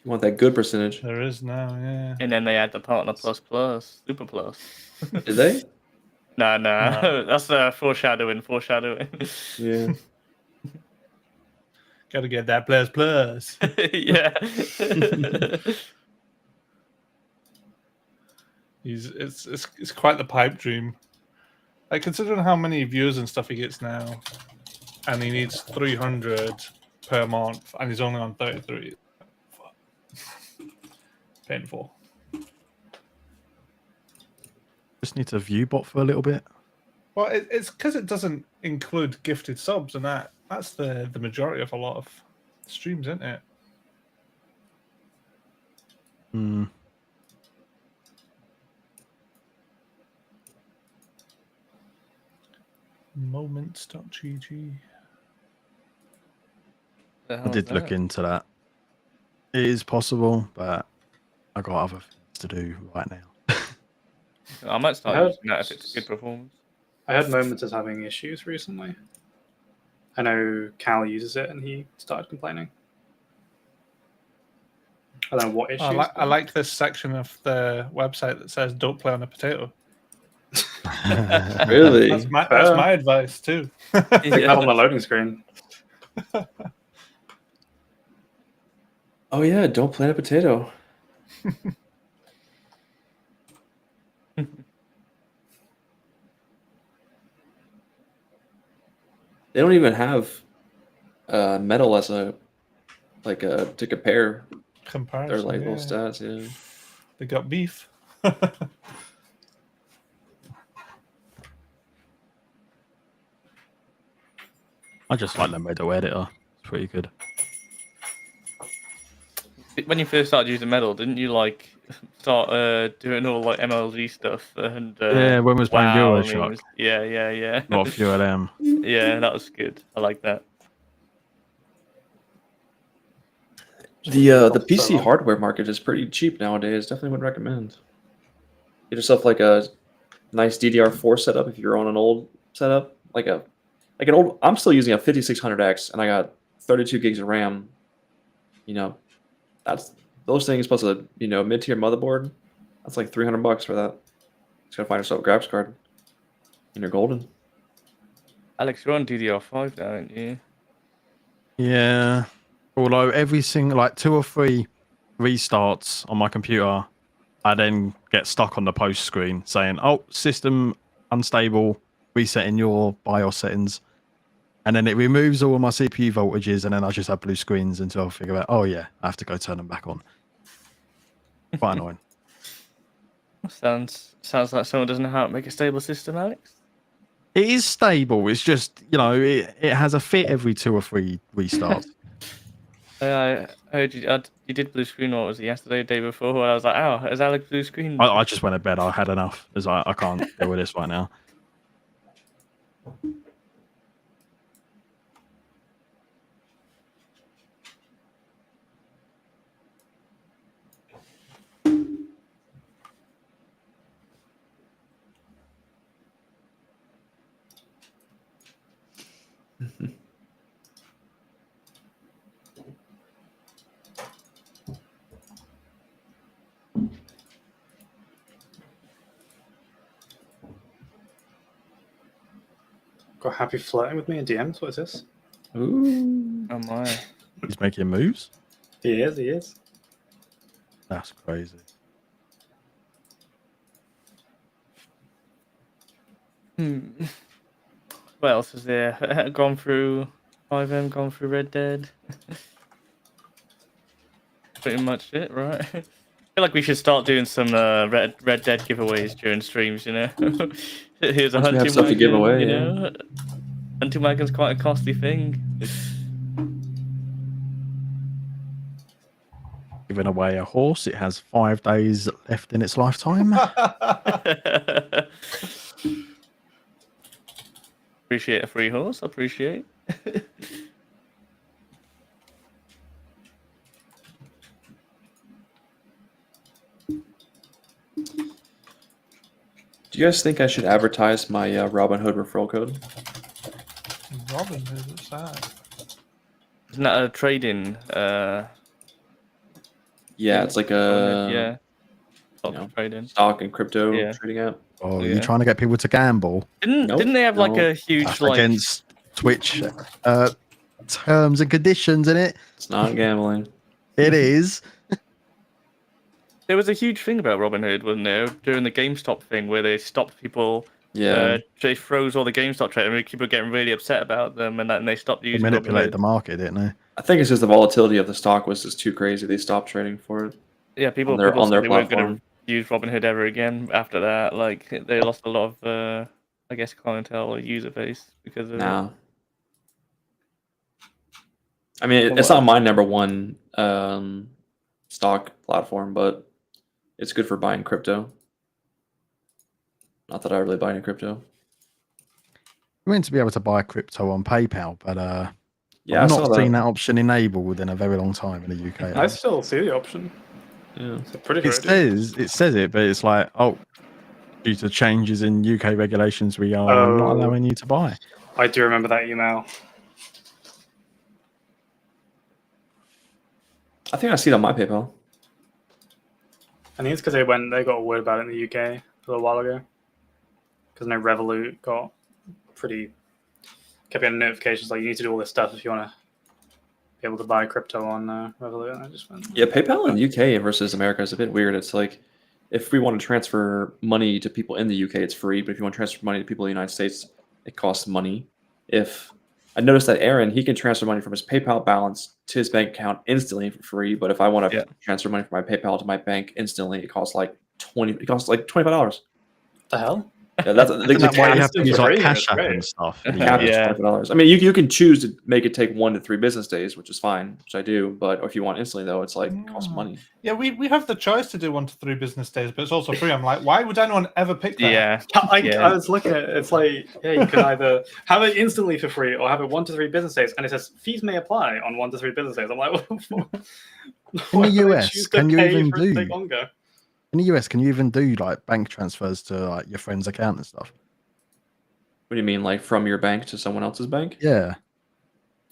You want that good percentage. There is now, yeah. And then they add the partner plus plus, super plus. Did they? Nah, No. that's foreshadowing. Yeah. Gotta get that plus. Yeah. It's quite the pipe dream. Like, considering how many views and stuff he gets now, and he needs 300 per month, and he's only on 33. Fuck. Painful. Just need to view bot for a little bit. Well, it's because it doesn't include gifted subs, and that's the majority of a lot of streams, isn't it? Hmm. Moments.gg. I did look into that. It is possible, but I got other things to do right now. I might start heard- using that if it's a good performance. I heard Moments is having issues recently. I know Cal uses it and he started complaining. I don't know what issues. I like this section of the website that says "Don't play on a potato." Really? That's my advice too. Click that on the loading screen. Oh yeah, don't plant a potato. They don't even have metal as a to compare Comparison. their like little yeah. stats. Yeah. They got beef. I just like the medal editor. It's pretty good. When you first started using Metal, didn't you like start doing all like MLG stuff and Yeah, when we was playing WoW, Euroshock. I mean, yeah. Not a few of them. Yeah, that was good. I like that. The PC hardware market is pretty cheap nowadays. Definitely would recommend. Get yourself like a nice DDR4 setup if you're on an old setup, like an old. I'm still using a 5600X, and I got 32 gigs of RAM. You know, that's those things plus a mid-tier motherboard. That's like $300 for that. Just gotta find yourself a graphics card, and you're golden. Alex, you're on DDR5 now, aren't you? Yeah. Although every single, like 2 or 3 restarts on my computer, I then get stuck on the post screen saying, oh, system unstable, resetting your BIOS settings. And then it removes all of my CPU voltages, and then I just have blue screens until I figure out, oh yeah, I have to go turn them back on. Quite annoying. Sounds like someone doesn't know how to make a stable system, Alex. It is stable. It's just, it has a fit every 2 or 3 restarts. I heard you did blue screen. What was it, yesterday, day before? And I was like, "Oh, is Alex blue screen?" I just went to bed. I had enough. I can't deal with this right now. Got happy flirting with me in DMs. What is this? Ooh. Oh my! He's making moves. He is. That's crazy. What else is there? Gone through 5M, gone through Red Dead. pretty much it, right? I feel like we should start doing some Red Dead giveaways during streams. You know, here's a Once we have hunting stuff to give wagon. away, You yeah. know, hunting wagon's quite a costly thing. Giving away a horse. It has 5 days left in its lifetime. Appreciate a free horse. Appreciate. Do you guys think I should advertise my Robinhood referral code? Robin, what's that? Isn't that a trading? Yeah, it's like a Yeah. Stock know, trading. stock and crypto Yeah. trading app. Oh, Yeah. you trying to get people to gamble Nope, Didn't they have like no. a huge like? against Twitch terms and conditions in it? It's not gambling. It is. There was a huge thing about Robinhood, wasn't there, during the GameStop thing where they stopped people. Yeah. They froze all the GameStop trade, and people were getting really upset about them, and they stopped They using manipulated the Robinhood. market, didn't they? I think it's just the volatility of the stock was just too crazy. They stopped trading for it. Yeah, people on their said they weren't platform. going to use Robinhood ever again after that. Like they lost a lot of, I guess, clientele or user base because of it. Nah. I mean, Well, it's not my number one stock platform, but it's good for buying crypto. Not that I really buy any crypto. We're meant to be able to buy crypto on PayPal, but Yeah, I I've saw not that. seen that option enabled in a very long time in the UK. I still see the option. Yeah. It's a pretty It good idea. says it, but it's like, oh, due to changes in UK regulations, we are not Oh. allowing you to buy. I do remember that email. I think I see it on my PayPal. I think it's because they got a word about it in the UK a little while ago. Because no Revolut got kept getting notifications like you need to do all this stuff if you want to be able to buy crypto on Revolut. And I just went, Yeah, PayPal in the UK versus America is a bit weird. It's like if we want to transfer money to people in the UK, it's free. But if you want to transfer money to people in the United States, it costs money. If I noticed that Aaron, he can transfer money from his PayPal balance to his bank account instantly for free. But if I want to transfer money from my PayPal to my bank instantly, it costs like $25. what the hell? Yeah, that's Isn't that why you have to It's use like free, Cash it's App great. and stuff? the cap is Yeah. $25. I mean, you can choose to make it take 1 to 3 business days, which is fine, which I do. But if you want instantly, though, it's like it costs money. Yeah, we have the choice to do 1 to 3 business days, but it's also free. I'm like, why would anyone ever pick that? Yeah. I was looking at it. It's like, yeah, you can either have it instantly for free or have it 1 to 3 business days. And it says fees may apply on 1 to 3 business days. I'm like, In the US, can you even do? Take longer? In the US, can you even do like bank transfers to like your friend's account and stuff? What do you mean, like from your bank to someone else's bank? Yeah,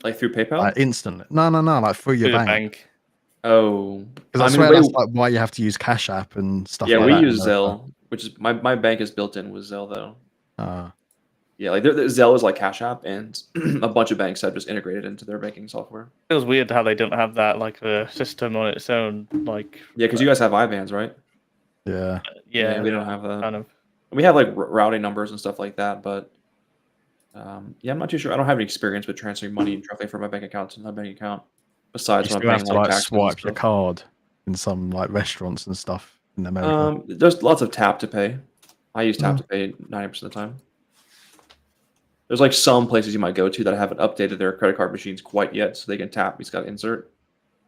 Like through PayPal? like instantly. No, like through your Through the bank. bank. Oh, Because I mean, swear we- that's like why you have to use Cash App and stuff. yeah, like we that in use America. Zelle, which is my bank is built in with Zelle though. Yeah, like Zelle is like Cash App, and a bunch of banks have just integrated into their banking software. It was weird how they don't have that like a system on its own. Like Yeah, because you guys have IBANs, right? Yeah. yeah, we don't have that. kind of. We have like routing numbers and stuff like that, but yeah, I'm not too sure. I don't have any experience with transferring money directly from my bank account to my bank account. Besides, You when still I'm have paying to like like taxes and swipe your stuff. card in some like restaurants and stuff in America. There's lots of tap to pay. I use tap to pay 90% of the time. There's like some places you might go to that haven't updated their credit card machines quite yet, so they can tap. You just got to insert.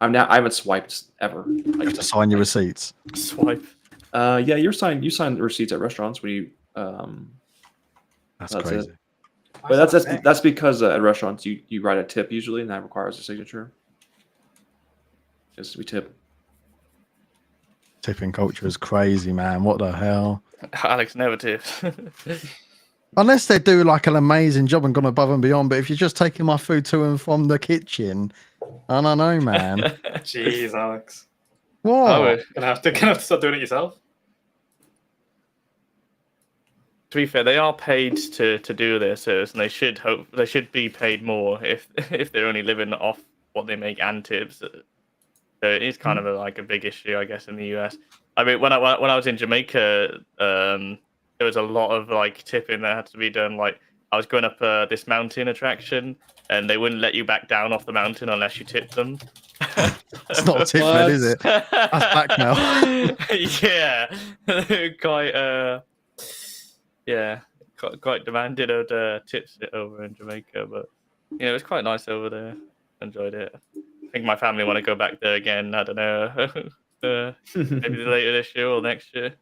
I haven't swiped ever. You have to sign your receipts. Swipe. Yeah, you sign receipts at restaurants when you That's That's crazy. it. But that's because at restaurants you write a tip usually, and that requires a signature. Just we tip. Tipping culture is crazy, man. What the hell? Alex never tips. Unless they do like an amazing job and gone above and beyond. But if you're just taking my food to and from the kitchen, I don't know, man. Jeez, Alex. What? Oh, Gonna have to start doing it yourself. to be fair, they are paid to do their service, and they should be paid more if they're only living off what they make and tips. So it is kind of like a big issue, I guess, in the US. I mean, when I was in Jamaica, there was a lot of like tipping that had to be done. Like I was going up this mountain attraction, and they wouldn't let you back down off the mountain unless you tipped them. It's not a tip, then, is it? That's blackmail. Yeah, quite. Yeah, quite demanded of the tips over in Jamaica, but it was quite nice over there. Enjoyed it. I think my family want to go back there again. I don't know, maybe later this year or next year.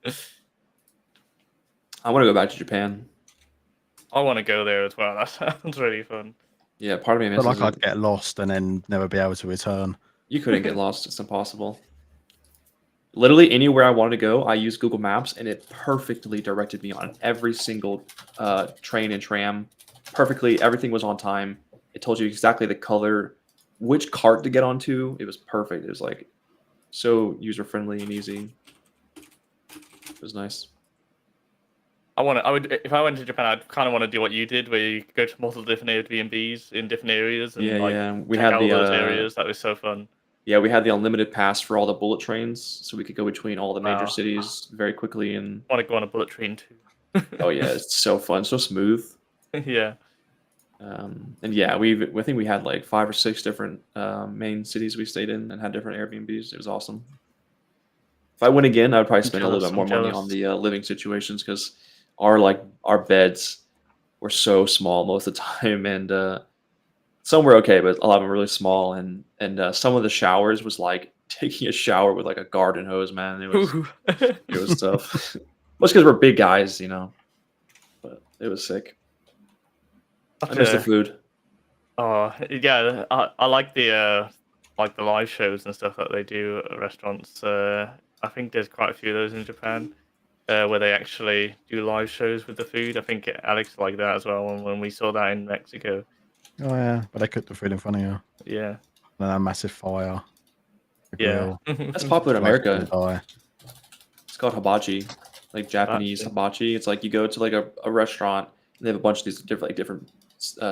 I want to go back to Japan. I want to go there as well. That sounds really fun. Yeah, part of me I misses feel like it. I'd get lost and then never be able to return. You couldn't get lost. It's impossible. Literally anywhere I wanted to go, I used Google Maps, and it perfectly directed me on every single train and tram. Perfectly, everything was on time. It told you exactly the color, which cart to get onto. It was perfect. It was like so user friendly and easy. It was nice. I would, if I went to Japan, I'd kind of want to do what you did, where you go to multiple different Airbnbs in different areas and Yeah. We check had out the all those areas. That was so fun. Yeah, we had the unlimited pass for all the bullet trains, so we could go between all the major Wow. cities very quickly. And I want to go on a bullet train too. oh yeah, it's so fun, so smooth. Yeah. And yeah, I think we had like 5 or 6 different main cities we stayed in and had different Airbnbs. It was awesome. If I went again, I'd probably spend a little bit more money on the living situations, because our beds were so small most of the time, and some were okay, but a lot of them were really small, and some of the showers was like taking a shower with like a garden hose, man. It was tough. Most because we're big guys, but it was sick. I miss the food. Oh yeah, I like the live shows and stuff that they do at restaurants. I think there's quite a few of those in Japan, where they actually do live shows with the food. I think Alex liked that as well when we saw that in Mexico. Oh yeah, but they cooked the food in front of you. Yeah. And a massive fire. Yeah. That's popular in America. Die. It's called hibachi, like Japanese hibachi. It's like you go to like a restaurant, and they have a bunch of these different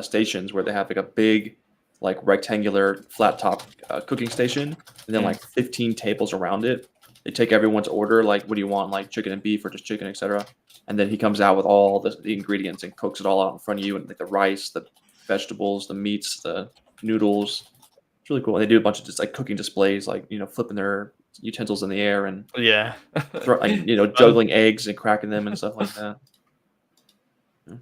stations where they have like a big, like rectangular flat top cooking station, and then like 15 tables around it. They take everyone's order, like what do you want, like chicken and beef or just chicken, etc. And then he comes out with all the ingredients and cooks it all out in front of you, and like the rice, the vegetables, the meats, the noodles. It's really cool. And they do a bunch of just like cooking displays, like flipping their utensils in the air and Yeah. juggling eggs and cracking them and stuff like that. I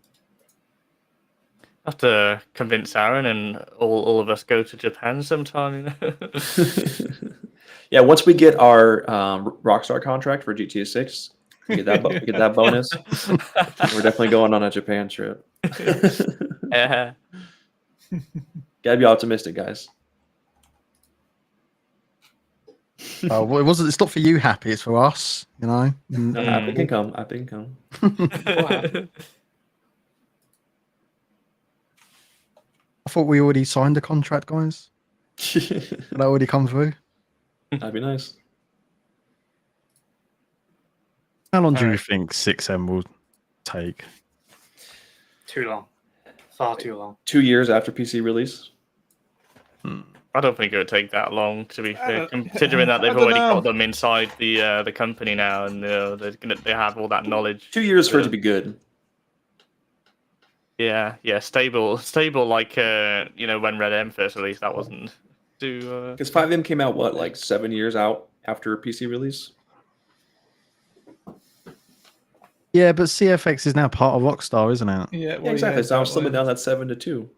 have to convince Aaron and all of us go to Japan sometime. Yeah, once we get our Rockstar contract for GTA 6, we get that bonus. We're definitely going on a Japan trip. Yeah. Gotta be optimistic, guys. Oh, well, it's not for you, Happy. It's for us. Happy can come. Happy can come. I thought we already signed a contract, guys. Did that already come through? That'd be nice. How long do you think 6M will take? Too long. Far too long. 2 years after PC release. I don't think it would take that long, to be fair, don't- considering that they've I don't already know. got them inside the company now, and they have all that knowledge. 2 years for it to be good. Yeah, stable. Like when Red M first released, that wasn't too. Because 5M came out like 7 years out after PC release. Yeah, but CFX is now part of Rockstar, isn't it? Yeah, Yeah, exactly. So I was slimming down that 7 to 2.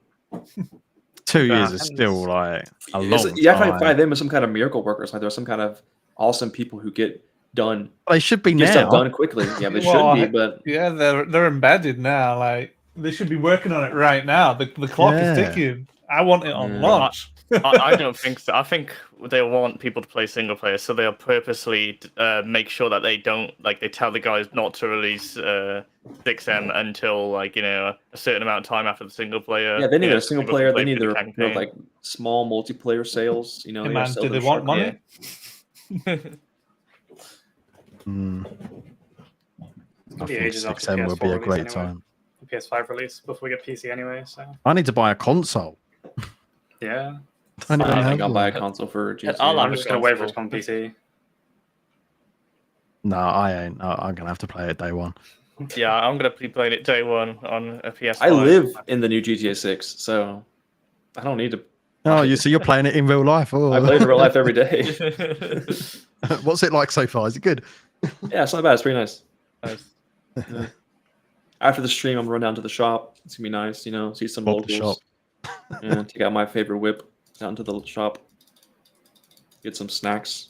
2 years is still like a long You have to time. like 5M as some kind of miracle worker. So there's some kind of awesome people who get done. They should be Get now. stuff done quickly. Yeah, they Well, should be, but Yeah, they're embedded now. Like they should be working on it right now. The clock Yeah. is ticking. I want it on Yeah. launch. I don't think so. I think they want people to play single player, so they'll purposely make sure that they don't they tell the guys not to release 6M until a certain amount of time after the single player. yeah, they need a single player. They play need through their the campaign. like small multiplayer sales. Hey, they man, gotta sell do them they want sharp. money? Mm. I Be think ages after 6M will be PS4 a great release anyway. time. PS5 release before we get PC anyway. So I need to buy a console. yeah, I don't even I don't have think I'll buy a one. console for GTA. I'll I'm have just a gonna wait for it to console. come PC. No, I ain't. I'm gonna have to play it day one. Yeah, I'm gonna be playing it day one on a PS5. I live in the new GTA 6, so I don't need to. Oh, so you're playing it in real life? Oh. I play it in real life every day. What's it like so far? Is it good? Yeah, it's not bad. It's pretty nice. Nice. Yeah. After the stream, I'm gonna run down to the shop. It's gonna be nice, you know, see some Rob the locals. And take out my favorite whip down to the shop. Get some snacks.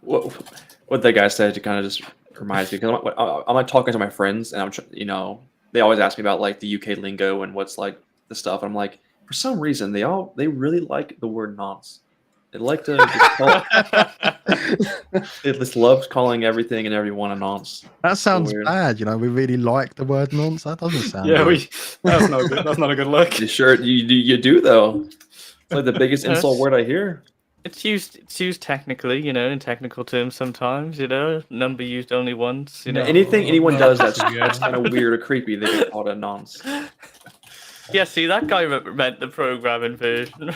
What that guy said, it kind of just reminds me because I'm like talking to my friends and you know, they always ask me about like the UK lingo and what's like the stuff. I'm like, for some reason, they really like the word nonce. They like to they just love calling everything and everyone a nonce. That sounds weird. bad. You know, we really like the word nonce. That doesn't sound Yeah, good. that's not good. That's not a good look. You sure you do though? It's like the biggest insult word I hear. It's used technically, you know, in technical terms sometimes, you know, number used only once, you know. Anything anyone no, does that's yeah. kind of weird or creepy, they get called a nonce. Yeah, see, that guy meant the programming version.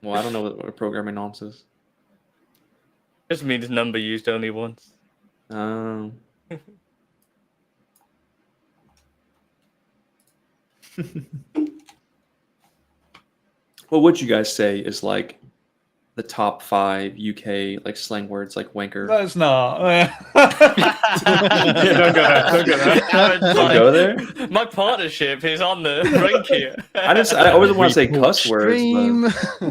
Well, I don't know what programming nonce is. Just means number used only once. What would you guys say is like the top 5 UK like slang words like wanker? That's not. Yeah, don't go there. Don't go there. Don't go there. My partnership is on the rank here. I always want to say Report cuss words, stream.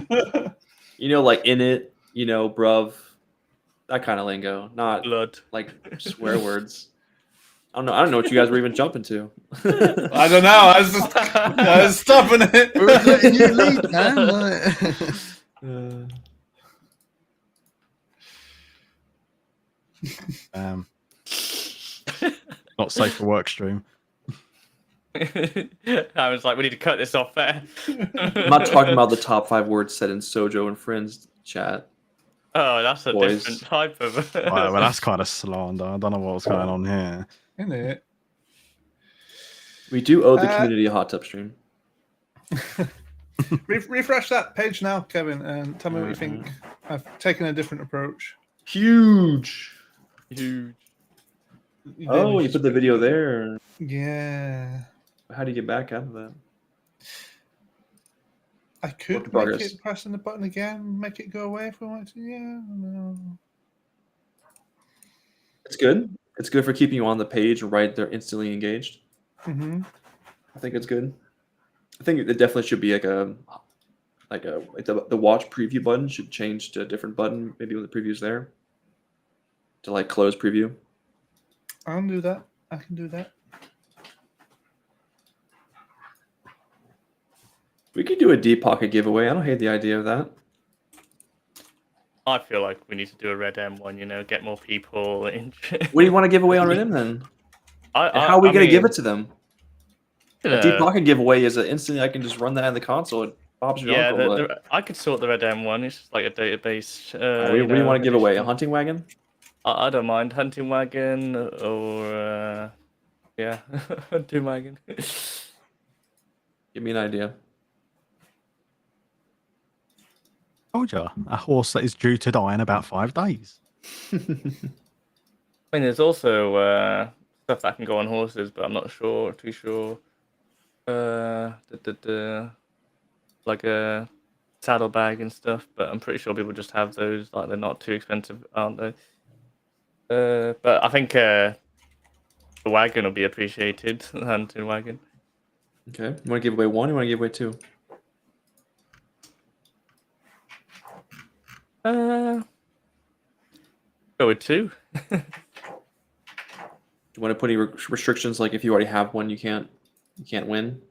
but you know, like in it, you know, bruv, that kind of lingo, not Blood. like swear words. I don't know what you guys were even jumping to. I don't know. I was stopping it. We were letting you lead, man. Not safe for work stream. I was like, we need to cut this off there. I'm not talking about the top 5 words said in Sojo and Friends chat. Oh, that's a Boys. different type of. Right, well, that's kind of slander. I don't know what's going on here. Isn't it? We do owe the community a hot tub stream. Refresh that page now, Kevin, and tell me what you think. I've taken a different approach. Huge. Huge. Oh, you put the video there. Yeah. How do you get back out of that? I could make progress. it pressing the button again, make it go away if we want to. Yeah, no. It's good. It's good for keeping you on the page right there, instantly engaged. Mm-hmm. I think it's good. I think it definitely should be like the watch preview button should change to a different button, maybe when the preview's there. To like close preview. I can do that. I can do that. We could do a deep pocket giveaway. I don't hate the idea of that. I feel like we need to do a Red M one, you know, get more people in. What do you want to give away on Riddim then? And how are we going to give it to them? A deep pocket giveaway is instantly I can just run that in the console. It pops your Yeah, uncle, I could sort the Red M one. It's just like a database. what do you want to give away? A hunting wagon? I don't mind hunting wagon or yeah, hunting wagon. Give me an idea. Told you, a horse that is due to die in about 5 days. I mean, there's also stuff that can go on horses, but I'm not too sure. Like a saddlebag and stuff, but I'm pretty sure people just have those. Like they're not too expensive, aren't they? But I think the wagon will be appreciated. The hunting wagon. Okay. You want to give away one? Or you want to give away 2? Go with 2. Do you want to put any restrictions? Like if you already have one, you can't win.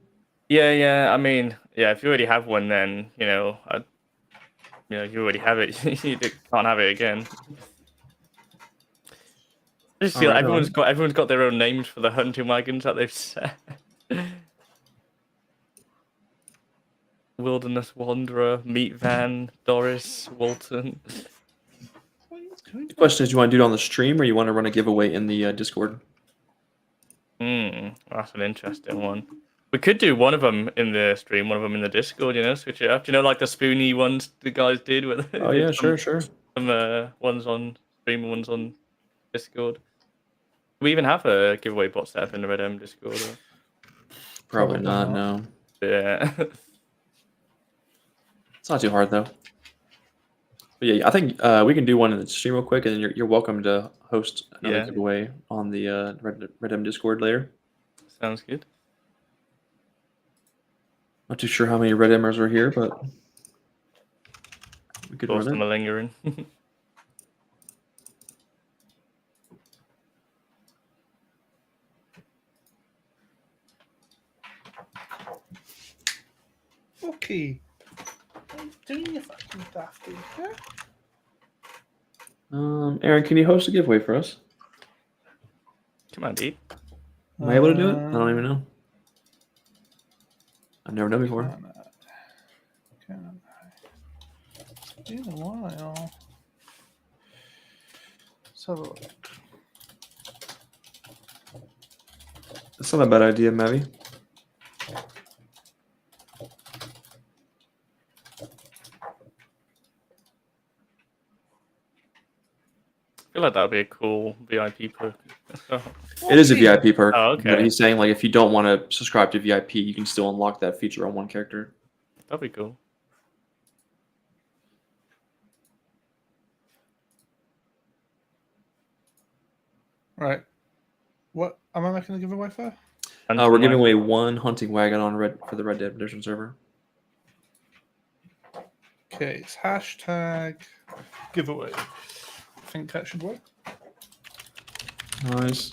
Yeah. I mean, yeah. If you already have one, then you know, you already have it. You can't have it again. I just feel like everyone's got their own names for the hunting wagons that they've set. Wilderness Wanderer, Meat Van, Doris, Walton. The question is, do you want to do it on the stream or you want to run a giveaway in the Discord? That's an interesting one. We could do one of them in the stream, one of them in the Discord. Switch it up. Do you know, like the spoony ones the guys did with? Oh yeah, sure. Some ones on stream and ones on Discord. Do we even have a giveaway bot set up in the Red M Discord? Or? Probably not. No, Yeah. it's not too hard though. But yeah, I think we can do one in the stream real quick, and then you're welcome to host another giveaway on the Red M Discord later. Sounds good. Not too sure how many Red Emmers are here, but we could Force run them it. a lingering. Okay. Do you fucking dafty? Yeah? Aaron, can you host a giveaway for us? Come on, dude. Am I able to do it? I don't even know. I've never done it before. It's been a while. So That's not a bad idea, Mavi. I feel like that'd be a cool VIP perk. It is a VIP perk. Oh, okay. But he's saying like if you don't want to subscribe to VIP, you can still unlock that feature on one character. That'd be cool. Right. What am I making the giveaway for? We're giving away one hunting wagon on for the Red Dead Redemption server. Okay, it's hashtag giveaway. I think that should work. Nice.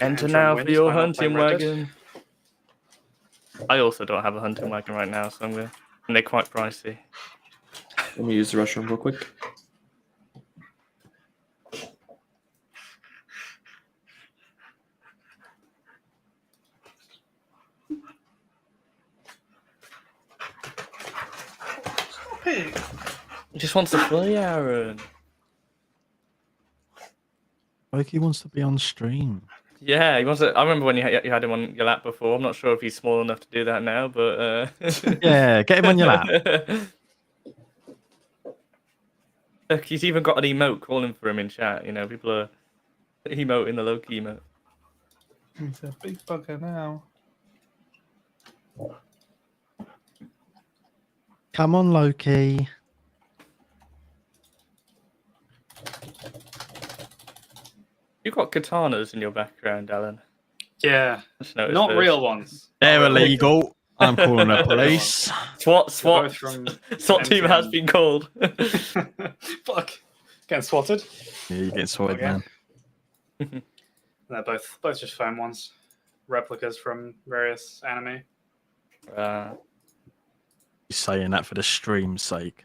Enter Andrew now wins for your by not playing hunting Red Dead. wagon. I also don't have a hunting wagon right now, so and they're quite pricey. Let me use the restroom real quick. Hey, He just wants to play, Aaron. Loki wants to be on stream. Yeah, he wants to. I remember when you had him on your lap before. I'm not sure if he's small enough to do that now, but Yeah, get him on your lap. Look, he's even got an emote calling for him in chat. People are emoting the Loki emote. he's a big bugger now. Come on, Loki. You've got katanas in your background, Alan. Yeah, Just noticed not those. real ones. They're Not real illegal. I'm calling the police. SWAT both from SWAT team has MTN. been called. Fuck. Getting swatted. Yeah, you're getting sorted, Okay. man. They're both just foam ones. Replicas from various anime. You're saying that for the stream's sake.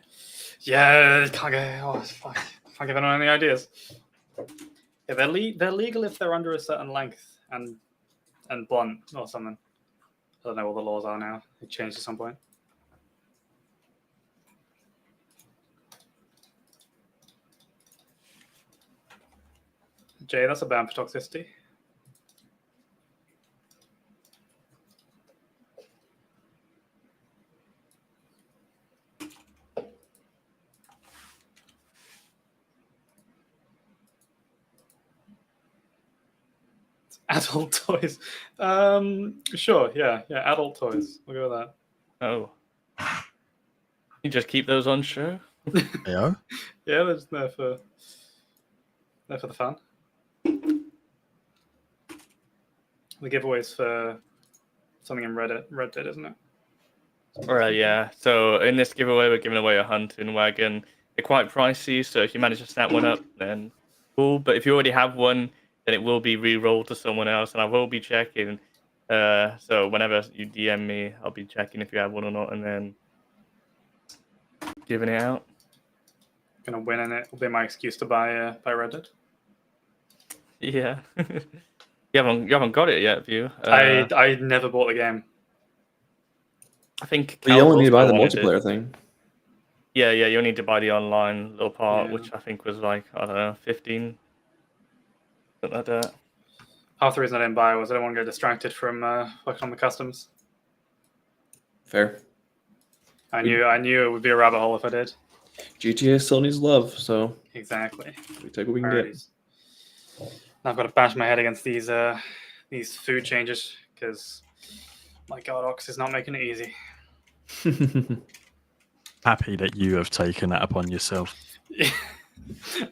Yeah, can't get. Oh, fuck. Can't give anyone any ideas. Yeah, they're legal if they're under a certain length and blunt or something. I don't know what the laws are now. They changed at some point. Jay, that's a ban for toxicity. Adult toys. Sure, yeah, adult toys. We'll go with Oh. You just keep those on show? Yeah. that. Yeah, they're just there for the fun. The giveaways for something in Red Dead, isn't it? Right, yeah. So in this giveaway, we're giving away a hunting wagon. They're quite pricey, so if you manage to snap one up, then cool. But if you already have one, then it will be re-rolled to someone else, and I will be checking. So whenever you DM me, I'll be checking if you have one or not, and then giving it out. Gonna win in it will be my excuse to buy Red Dead. Yeah. You haven't got it yet, have you? I never bought the game. I think But you only need to buy the wanted it. multiplayer thing. Yeah, you need to buy the online little part, Yeah. which I think was like, I don't know, 15, something like that. half the reason I didn't buy it was I didn't want to get distracted from working on the customs. Fair. I knew it would be a rabbit hole if I did. GTA still needs love, so Exactly. we take what we can Priorities. Now I've got to bash my head against these food changes because my God, Ox is not making it easy. get. Happy that you have taken that upon yourself.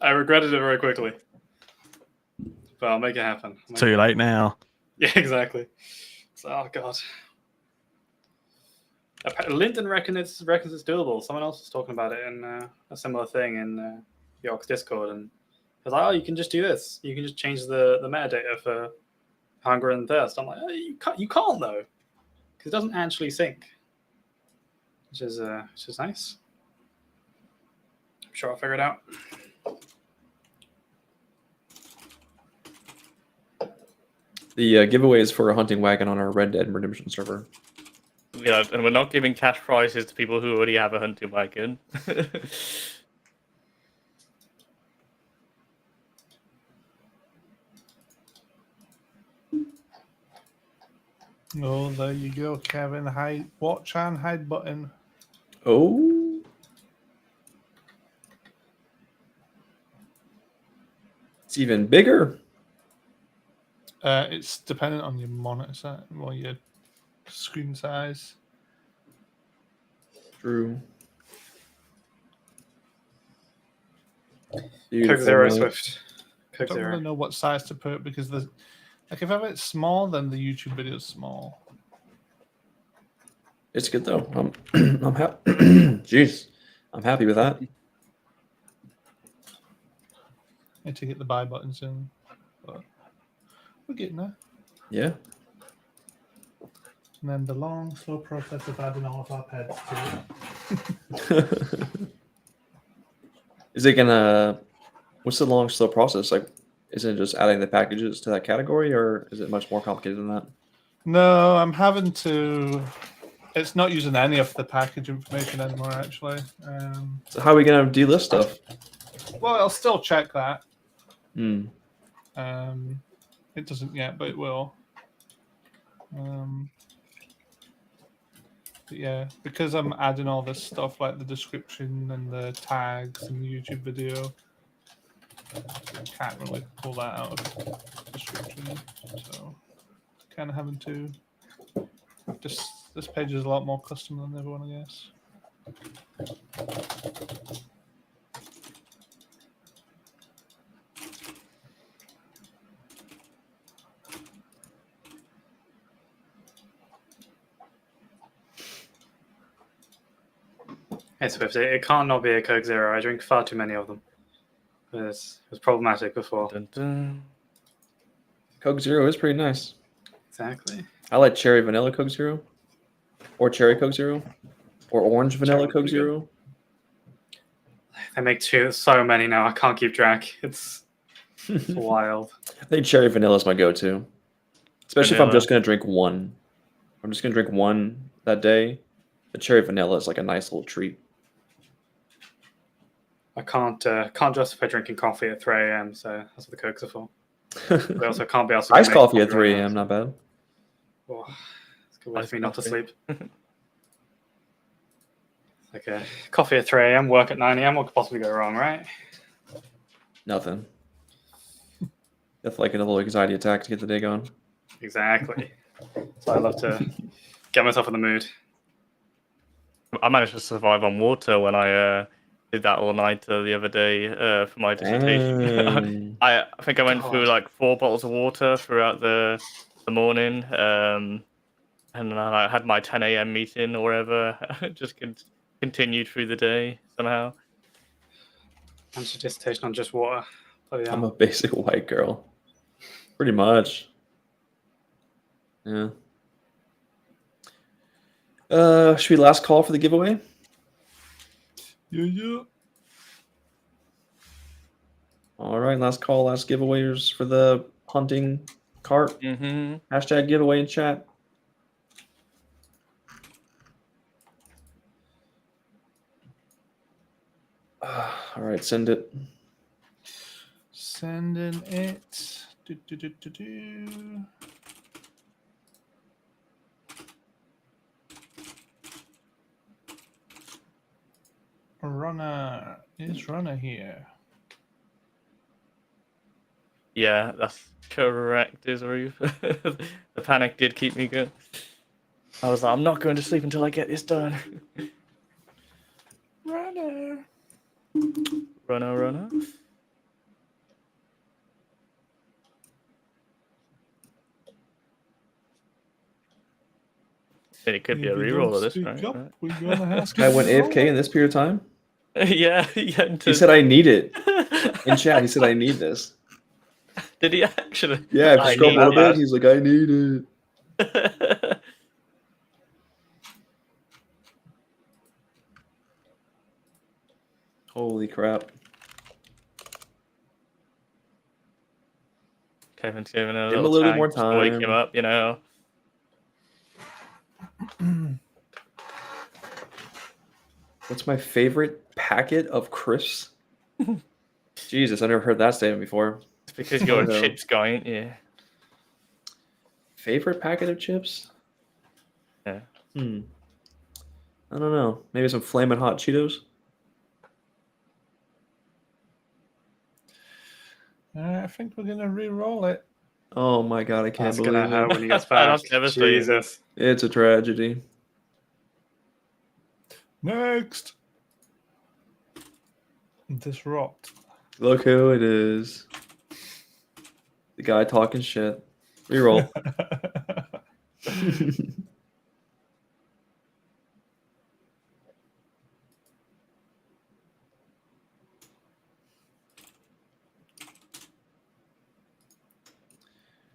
I regretted it very quickly, but I'll make it happen. Too late now. Yeah, exactly. So, oh God. Linton reckons it's doable. Someone else was talking about it in a similar thing in the Ox Discord, and I was like, "Oh, you can just do this. You can just change the metadata for hunger and thirst." I'm like, oh, "You can't though, because it doesn't actually sync," which is nice. I'm sure I'll figure it out. The giveaway is for a hunting wagon on our Red Dead Redemption server. Yeah, and we're not giving cash prizes to people who already have a hunting wagon. Oh, there you go, Kevin. Hide, watch and hide button. Oh. It's even bigger. It's dependent on your monitor size or your screen size. True. Coke Beautiful, Zero man. Swift. Coke Don't Zero. really know what size to put because the like if I have it small, then the YouTube video is small. It's good though. I'm happy. Jeez, I'm happy with that. I need to get the buy buttons in, but we're getting there. Yeah. And then the long, slow process of adding all of our pets to it. Is it gonna? What's the long, slow process? Like, isn't it just adding the packages to that category, or is it much more complicated than that? No, I'm having to. It's not using any of the package information anymore, actually. So how are we gonna delist stuff? Well, I'll still check that. Hmm. It doesn't yet, but it will. But yeah, because I'm adding all this stuff like the description and the tags and the YouTube video, I can't really pull that out of description. So kind of having to. This page is a lot more custom than the other one, I guess. Hey Swift, it can't not be a Coke Zero. I drink far too many of them. It was problematic before. Dun, dun. Coke Zero is pretty nice. Exactly. I like cherry vanilla Coke Zero, or cherry Coke Zero, or orange vanilla Cherry Coke would be good. Zero. They make so many now. I can't keep track. It's wild. I think cherry vanilla is my go-to, especially if I'm Vanilla. just gonna drink one. I'm just gonna drink one that day. The cherry vanilla is like a nice little treat. I can't justify drinking coffee at 3 a.m. So that's what the Cokes are for. But also can't be asked to Iced make coffee at right 3 now. a.m. Not bad. Oh, it's a good way Iced for me not to coffee. sleep. Like a coffee at 3 a.m., work at 9 a.m. What could possibly go wrong, right? Nothing. That's like a little anxiety attack to get the day going. Exactly. So I love to get myself in the mood. I managed to survive on water when I did that all nighter the other day for my dissertation. Dang. I think I went through God. like 4 bottles of water throughout the morning, and then I had my 10 a.m. meeting or whatever. Just continued through the day somehow. I'm just a dissertation on just water. Bloody I'm hell. a basic white girl. Pretty much. Yeah. Should we last call for the giveaway? Yeah. All right, last call, last giveaways for the hunting cart. Mm-hmm. Hashtag giveaway in chat. All right, send it. Sending it Do. Runner is runner here. Yeah, that's correct, is Ruth. The panic did keep me good. I was like, I'm not going to sleep until I get this done. Runner. Runner. And it could be a If you reroll don't of this, speak right? up, we're gonna have This guy went AFK in this period of time. Yeah. He said, "I need it." In chat, he said, "I need this." Did he actually? Yeah, if you I scroll need a little bit, that. he's like, "I need it." Holy crap! Kevin's giving a Give him a little little bit tag more just to wake him time. up, you know. What's my favorite packet of crisps? Jesus, I never heard that statement before. It's because you're a No. chips guy, ain't you? Favorite packet of chips? Yeah. I don't know. Maybe some Flamin' Hot Cheetos? I think we're gonna re-roll it. Oh my god, I can't That's gonna believe hurt it. when he gets back. That's devastating. Jesus. It's a tragedy. Next. Disrupt. Look who it is. The guy talking shit. Reroll.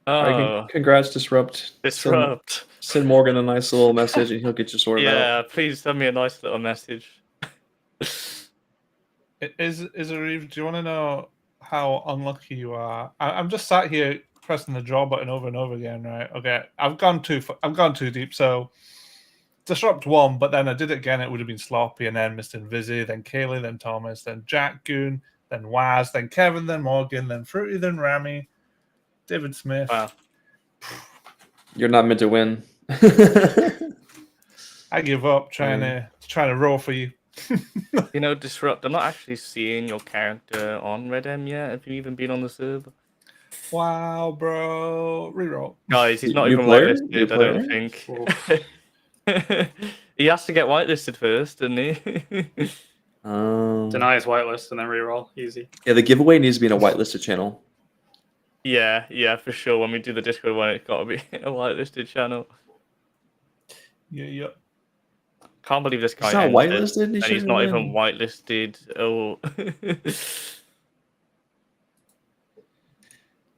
All right, Oh, congrats, Disrupt. disrupt. Send Morgan a nice little message and he'll get you sorted out. Yeah, please send me a nice little message. Is Arif, do you want to know how unlucky you are? I'm just sat here pressing the draw button over and over again, right? Okay, I've gone too deep. So disrupt one, but then I did it again. It would have been sloppy, and then Mr. Invisi, then Kaylee, then Thomas, then Jack Goon, then Waz, then Kevin, then Morgan, then Fruity, then Rami, David Smith. Wow. You're not meant to win. I give up trying to roll for you. You know, disrupt. I'm not actually seeing your character on Redem yet. Have you even been on the server? Wow, bro. Reroll. Guys, he's not New even player? New whitelisted, I player? don't think. He has to get whitelisted first, doesn't he? Deny his whitelist and then reroll. Easy. Yeah, the giveaway needs to be in a whitelisted channel. Yeah, for sure. When we do the Discord one, it's got to be a whitelisted channel. Yeah. Can't believe this guy He's not entered, whitelisted. and he's shouldn't not win. even whitelisted. Oh.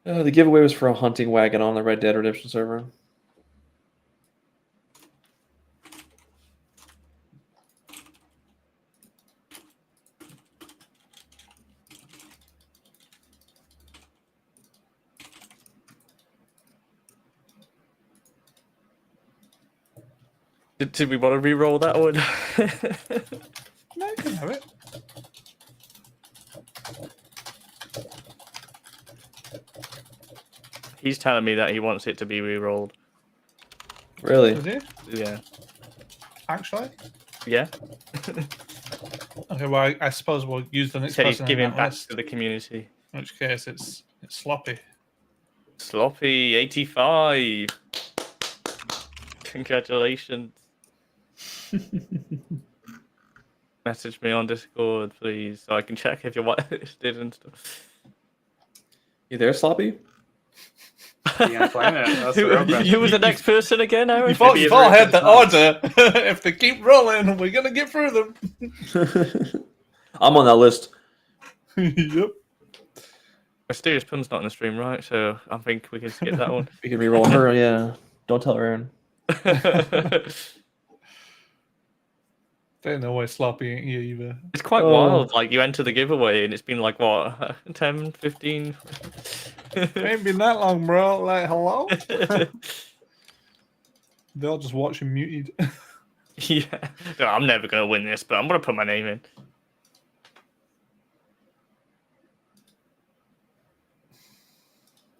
The giveaway was for a hunting wagon on the Red Dead Redemption server. Did we want to re-roll that one? No, you can have it. He's telling me that he wants it to be re-rolled. Really? Is it? Yeah. Actually? Yeah. Okay, well, I suppose we'll use the He next said he's person in giving that back list. to the community. In which case, it's sloppy. Sloppy 85. Congratulations. Message me on Discord, please, so I can check if you're whitelisted and stuff. You there, Sloppy? You gonna claim it? That's the real question. Who was the next person again, Aaron? You've all Maybe had the it's order. If they keep rolling, we're going to get through them. I'm on that list. Yep. Mysterious Pun's not in the stream, right? So I think we can skip that one. We can reroll her, yeah. Don't tell Aaron. They know why sloppy ain't here either. It's quite Oh. wild. Like, you enter the giveaway and it's been like, what, 10, 15? It ain't been that long, bro. Like, hello? They'll just watch him muted. Yeah. No, I'm never going to win this, but I'm going to put my name in.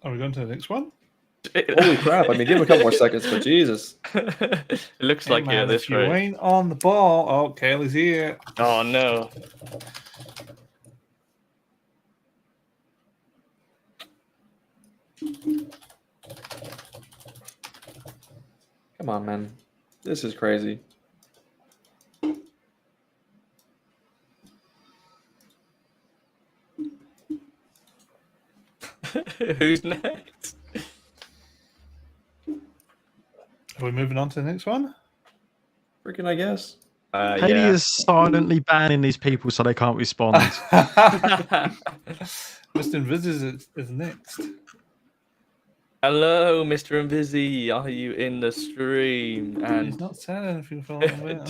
Are we going to the next one? Holy crap! I mean, give him a couple more seconds, but Jesus. It looks Hey, like man, it at if this you rate. ain't on the ball, oh, Kaylee's here. Oh no. Come on, man. This is crazy. Who's next? Are we moving on to the next one? Freaking, I guess. Haley Yeah. is silently banning these people so they can't respond. Mr. Invis is next. Hello, Mr. Invisi. Are you in the stream? He's And not saying anything for a little bit.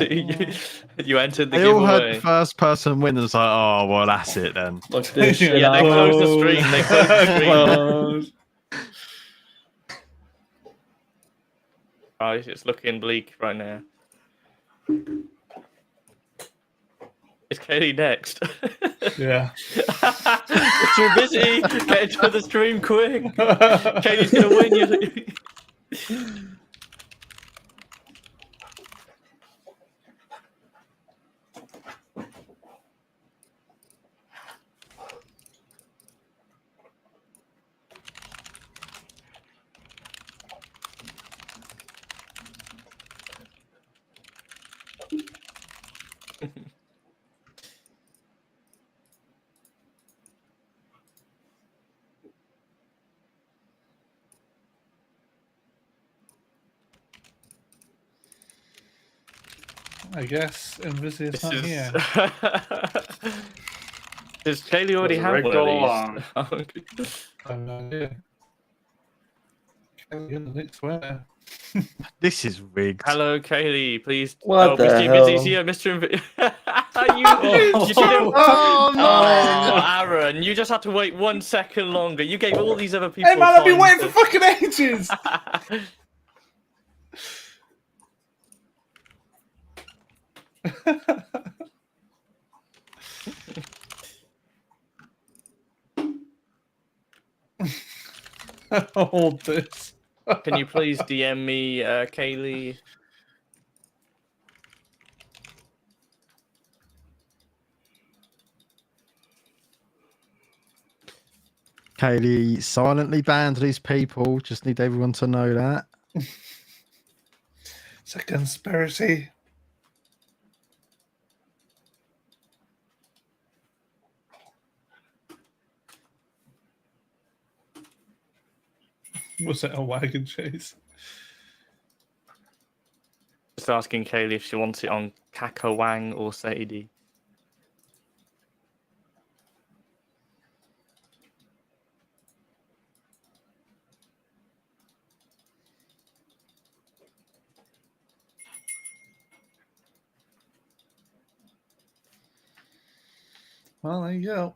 do you entered the They all heard giveaway. the first person win and was like, oh, well, that's it then. Look this shit Yeah, they up. closed the stream. They closed the stream. Close. Right, it's looking bleak right now. Is Katie next? Yeah. Mr. Invisi, get into the stream quick. Katie's gonna win you. I guess Invis is not here. Does Kaylee already Was have rigged one all of these? I have no idea. Kaylee, you're the next winner. This is rigged. Hello, Kaylee. Please. What the Mr. hell? Invis here, Mr. you didn't. Oh, no! Oh, Aaron, you just had to wait 1 second longer. You gave all these other people. Hey man, I've been time waiting for fucking ages! Hold this. Can you please DM me, Kaylee? Kaylee silently banned these people. Just need everyone to know that. It's a conspiracy. Was it a wagon chase? Just asking Kaylee if she wants it on Kakawang or Sadie. Well, there you go.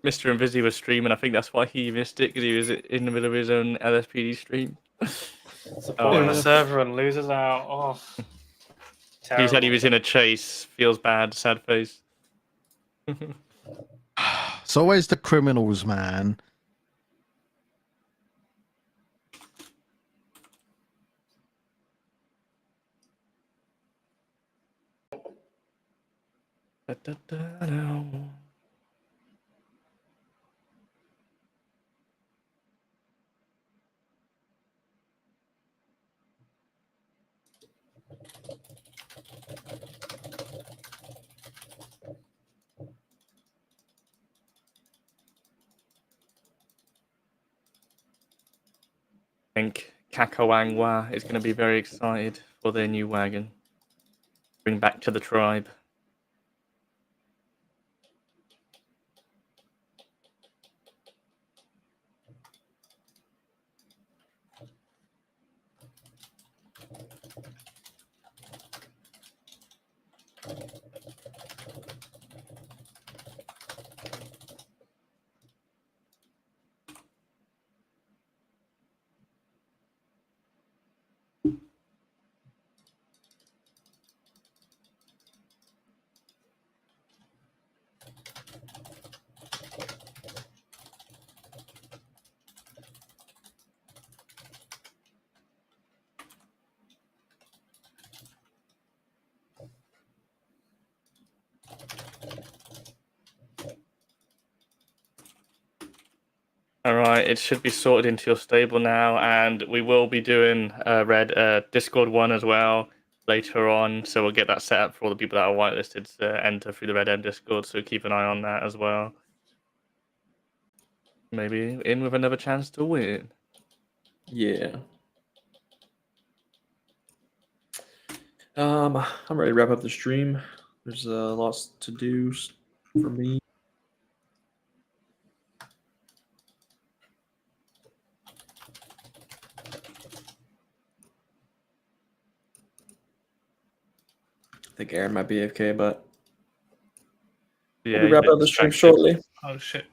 Mr. Invisi was streaming. I think that's why he missed it, because he was in the middle of his own LSPD stream. Supporting Oh. the server and loses out. Oh, He terrible. said he was in a chase. Feels bad. Sad face. It's always the criminals, man. I think Kakawangwa is going to be very excited for their new wagon. Bring back to the tribe. All right, it should be sorted into your stable now, and we will be doing red Discord one as well later on. So we'll get that set up for all the people that are whitelisted to enter through the Red M Discord. So keep an eye on that as well. Maybe in with another chance to win. Yeah. I'm ready to wrap up the stream. There's lots to do for me. I think Aaron might be AFK, but Yeah, we'll be wrapping up the stream shortly. Oh shit,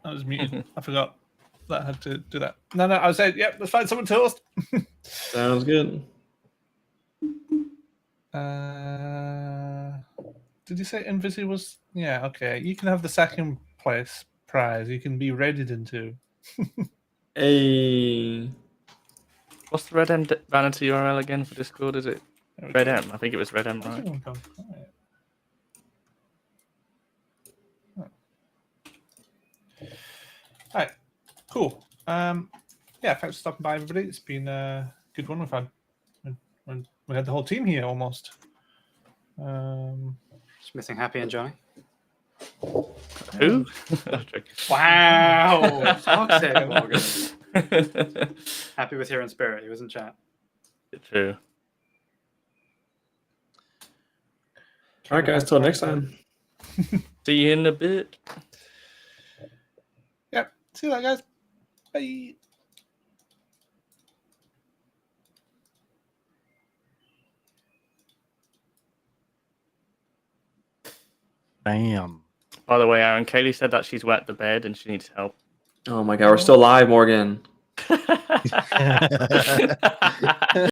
I was muted. I forgot that I had to do that. No, I was saying, yep, let's find someone to host. Sounds good. Did you say Invisi was? Yeah, okay. You can have the second place prize. You can be raided into. Hey. What's the Red M vanity URL again for Discord? Is it There we Red go. M? I think it was Red M, Where's right? everyone gone? All right, cool. Yeah, thanks for stopping by, everybody. It's been a good one. We had the whole team here almost. Just missing Happy and Johnny. Who? Wow, toxic Morgan. Happy was here in spirit. He was in chat. True. All right, guys. Till next time. See you in a bit. Yep. See you later, guys. Bye. Damn. By the way, Aaron, Kaylee said that she's wet the bed and she needs help. Oh my God, we're still live, Morgan.